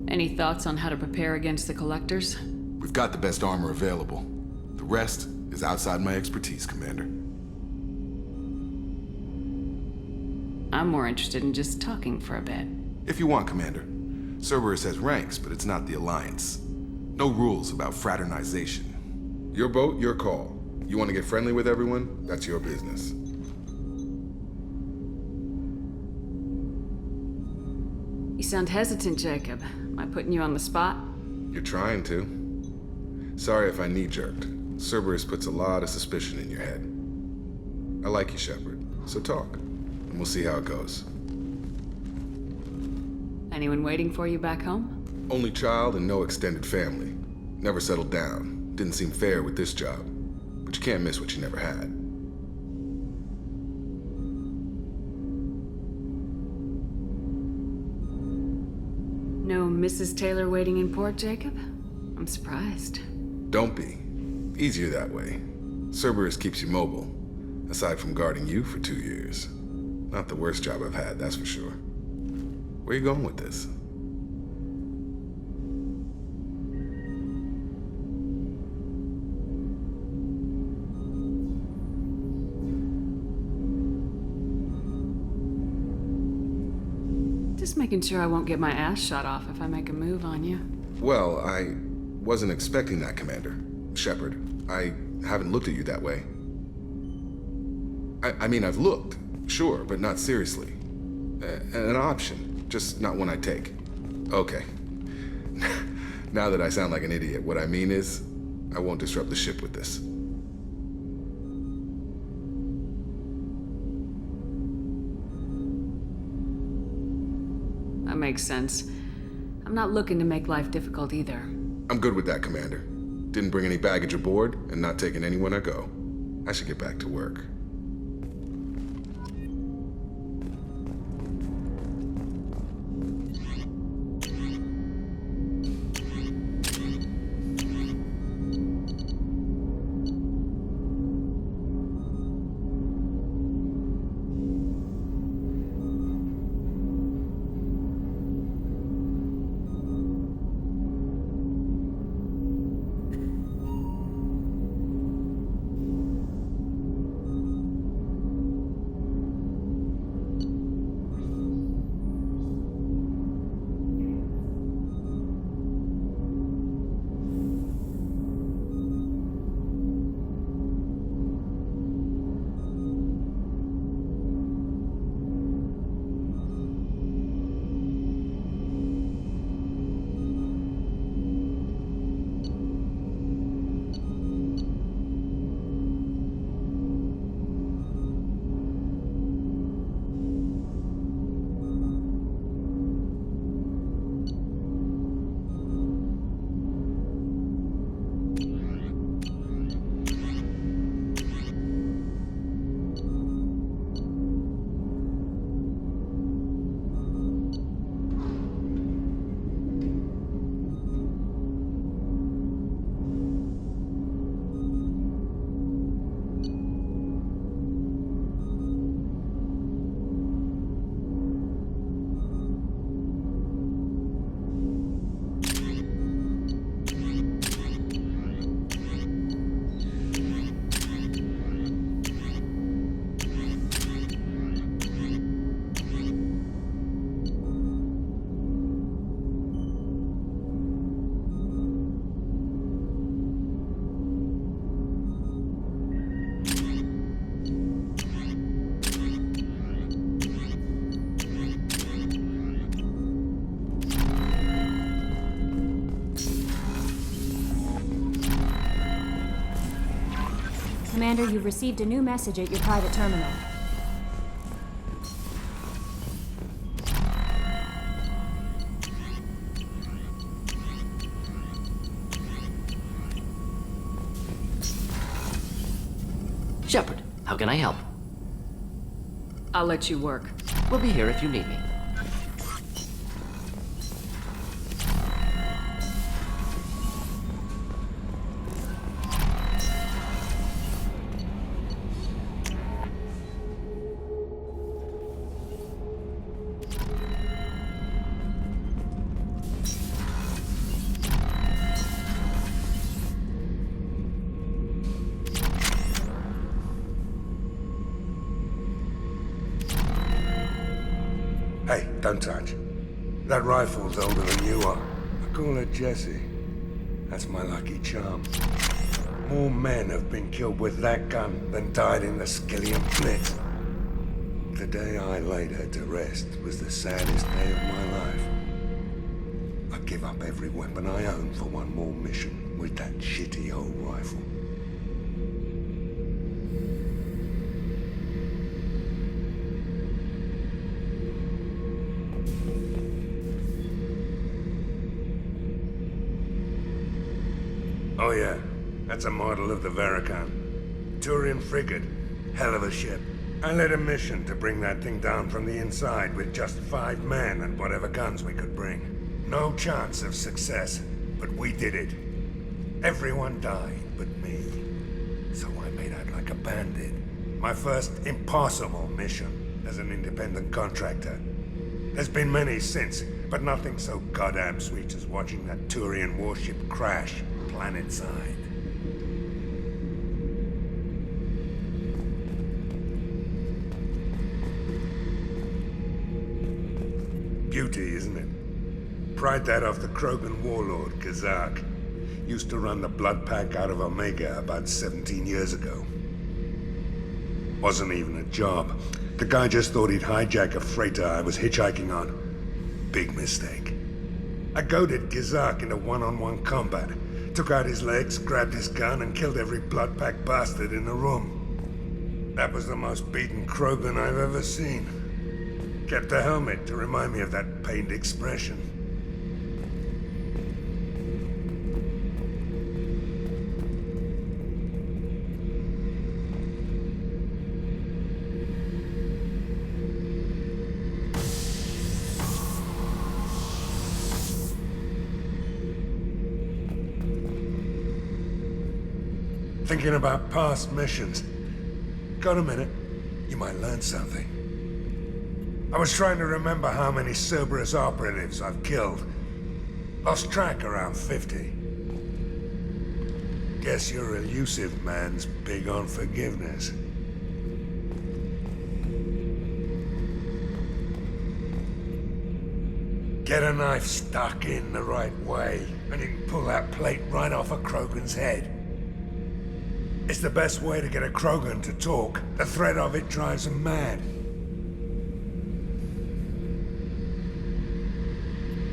Any thoughts on how to prepare against the Collectors? We've got the best armor available. The rest is outside my expertise, Commander. I'm more interested in just talking for a bit. If you want, Commander. Cerberus has ranks, but it's not the Alliance. No rules about fraternization. Your boat, your call. You want to get friendly with everyone? That's your business. You sound hesitant, Jacob. Am I putting you on the spot? You're trying to. Sorry if I knee-jerked. Cerberus puts a lot of suspicion in your head. I like you, Shepard, so talk, and we'll see how it goes. Anyone waiting for you back home? Only child and no extended family. Never settled down. Didn't seem fair with this job. But you can't miss what you never had. No Mrs. Taylor waiting in port, Jacob? I'm surprised. Don't be. Easier that way. Cerberus keeps you mobile, aside from guarding you for 2 years. Not the worst job I've had, that's for sure. Where you going with this? Just making sure I won't get my ass shot off if I make a move on you. Well, I wasn't expecting that, Commander. Shepard, I haven't looked at you that way. I mean, I've looked, sure, but not seriously. An option, just not one I take. Okay. Now that I sound like an idiot, what I mean is, I won't disrupt the ship with this. That makes sense. I'm not looking to make life difficult either. I'm good with that, Commander. Didn't bring any baggage aboard, and not taking anyone I go. I should get back to work. Commander, you've received a new message at your private terminal. Shepard, how can I help? I'll let you work. We'll be here if you need me. Hey, don't touch. That rifle's older than you are. I call her Jessie. That's my lucky charm. More men have been killed with that gun than died in the Skillian Blitz. The day I laid her to rest was the saddest day of my life. I give up every weapon I own for one more mission with that shitty old rifle. Oh yeah, that's a model of the Veracon. Turian frigate. Hell of a ship. I led a mission to bring that thing down from the inside with just 5 men and whatever guns we could bring. No chance of success, but we did it. Everyone died but me. So I made out like a bandit. My first impossible mission as an independent contractor. There's been many since, but nothing so goddamn sweet as watching that Turian warship crash planet-side. Beauty, isn't it? Pried that off the Krogan warlord, Kazak. Used to run the blood pack out of Omega about 17 years ago. Wasn't even a job. The guy just thought he'd hijack a freighter I was hitchhiking on. Big mistake. I goaded Kazak into one-on-one combat. Took out his legs, grabbed his gun, and killed every blood pack bastard in the room. That was the most beaten Krogan I've ever seen. Kept a helmet to remind me of that pained expression. Thinking about past missions. Got a minute? You might learn something. I was trying to remember how many Cerberus operatives I've killed. Lost track around 50. Guess your elusive man's big on forgiveness. Get a knife stuck in the right way, and you can pull that plate right off a Krogan's head. It's the best way to get a Krogan to talk. The threat of it drives them mad.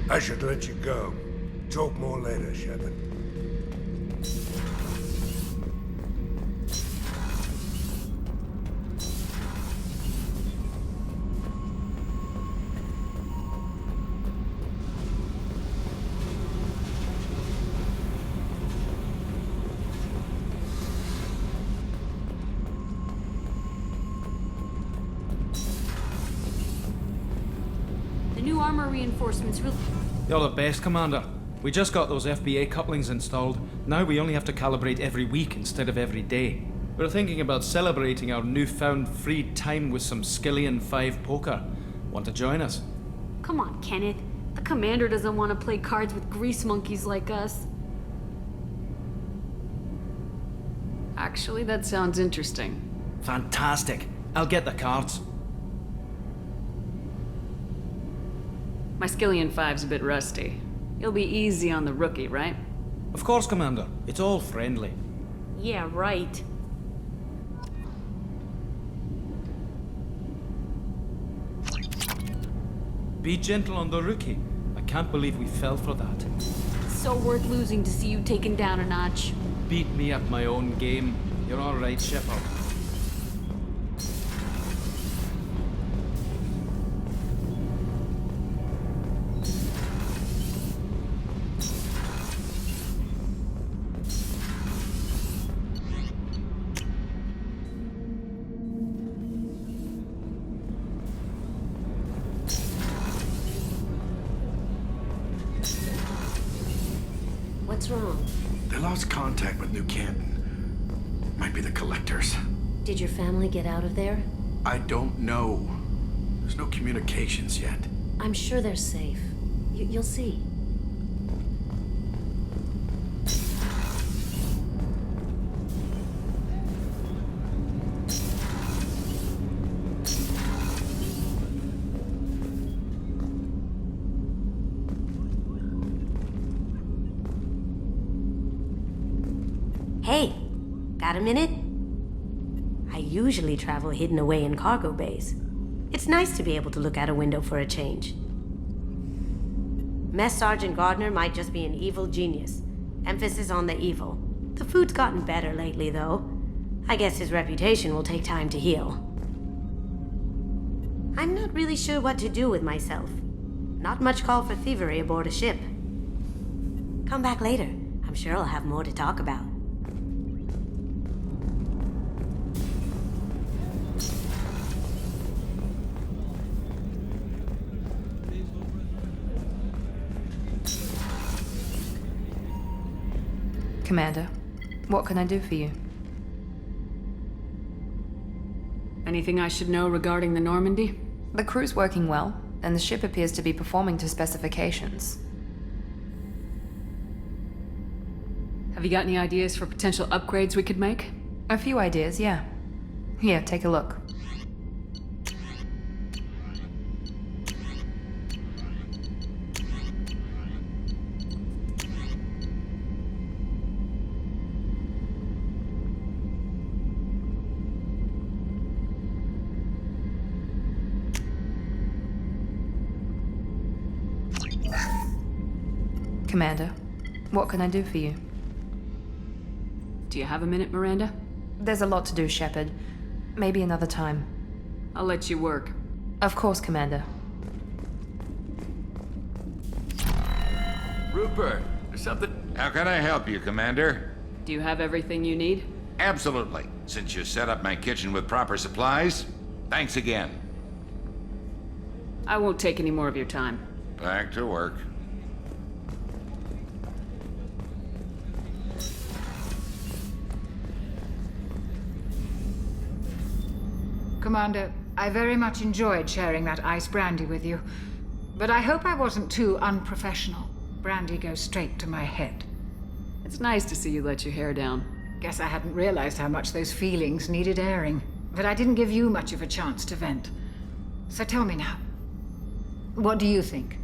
I should let you go. Talk more later, Shepard. The new armor reinforcements really... You're the best, Commander. We just got those FBA couplings installed. Now we only have to calibrate every week instead of every day. We're thinking about celebrating our newfound free time with some Skillian 5 poker. Want to join us? Come on, Kenneth. The commander doesn't want to play cards with grease monkeys like us. Actually, that sounds interesting. Fantastic. I'll get the cards. My Skillian 5's a bit rusty. You'll be easy on the rookie, right? Of course, Commander. It's all friendly. Yeah, right. Be gentle on the rookie. I can't believe we fell for that. So worth losing to see you taken down a notch. Beat me at my own game. You're all right, Shepard. What's wrong? They lost contact with New Canton. Might be the collectors. Did your family get out of there? I don't know. There's no communications yet. I'm sure they're safe. You'll see. Hey, got a minute? I usually travel hidden away in cargo bays. It's nice to be able to look out a window for a change. Mess Sergeant Gardner might just be an evil genius. Emphasis on the evil. The food's gotten better lately, though. I guess his reputation will take time to heal. I'm not really sure what to do with myself. Not much call for thievery aboard a ship. Come back later. I'm sure I'll have more to talk about. Commander, what can I do for you? Anything I should know regarding the Normandy? The crew's working well, and the ship appears to be performing to specifications. Have you got any ideas for potential upgrades we could make? A few ideas, yeah. Here, take a look. Commander, what can I do for you? Do you have a minute, Miranda? There's a lot to do, Shepard. Maybe another time. I'll let you work. Of course, Commander. Rupert, there's something... How can I help you, Commander? Do you have everything you need? Absolutely. Since you set up my kitchen with proper supplies, thanks again. I won't take any more of your time. Back to work. Commander, I very much enjoyed sharing that ice brandy with you, but I hope I wasn't too unprofessional. Brandy goes straight to my head. It's nice to see you let your hair down. Guess I hadn't realized how much those feelings needed airing, but I didn't give you much of a chance to vent. So tell me now, what do you think?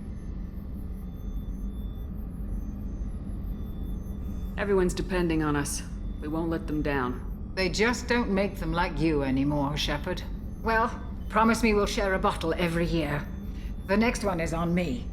Everyone's depending on us. We won't let them down. They just don't make them like you anymore, Shepard. Well, promise me we'll share a bottle every year. The next one is on me.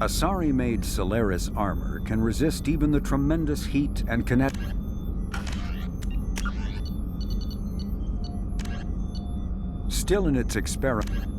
Asari-made Solaris armor can resist even the tremendous heat and kinetic... Still in its experiment...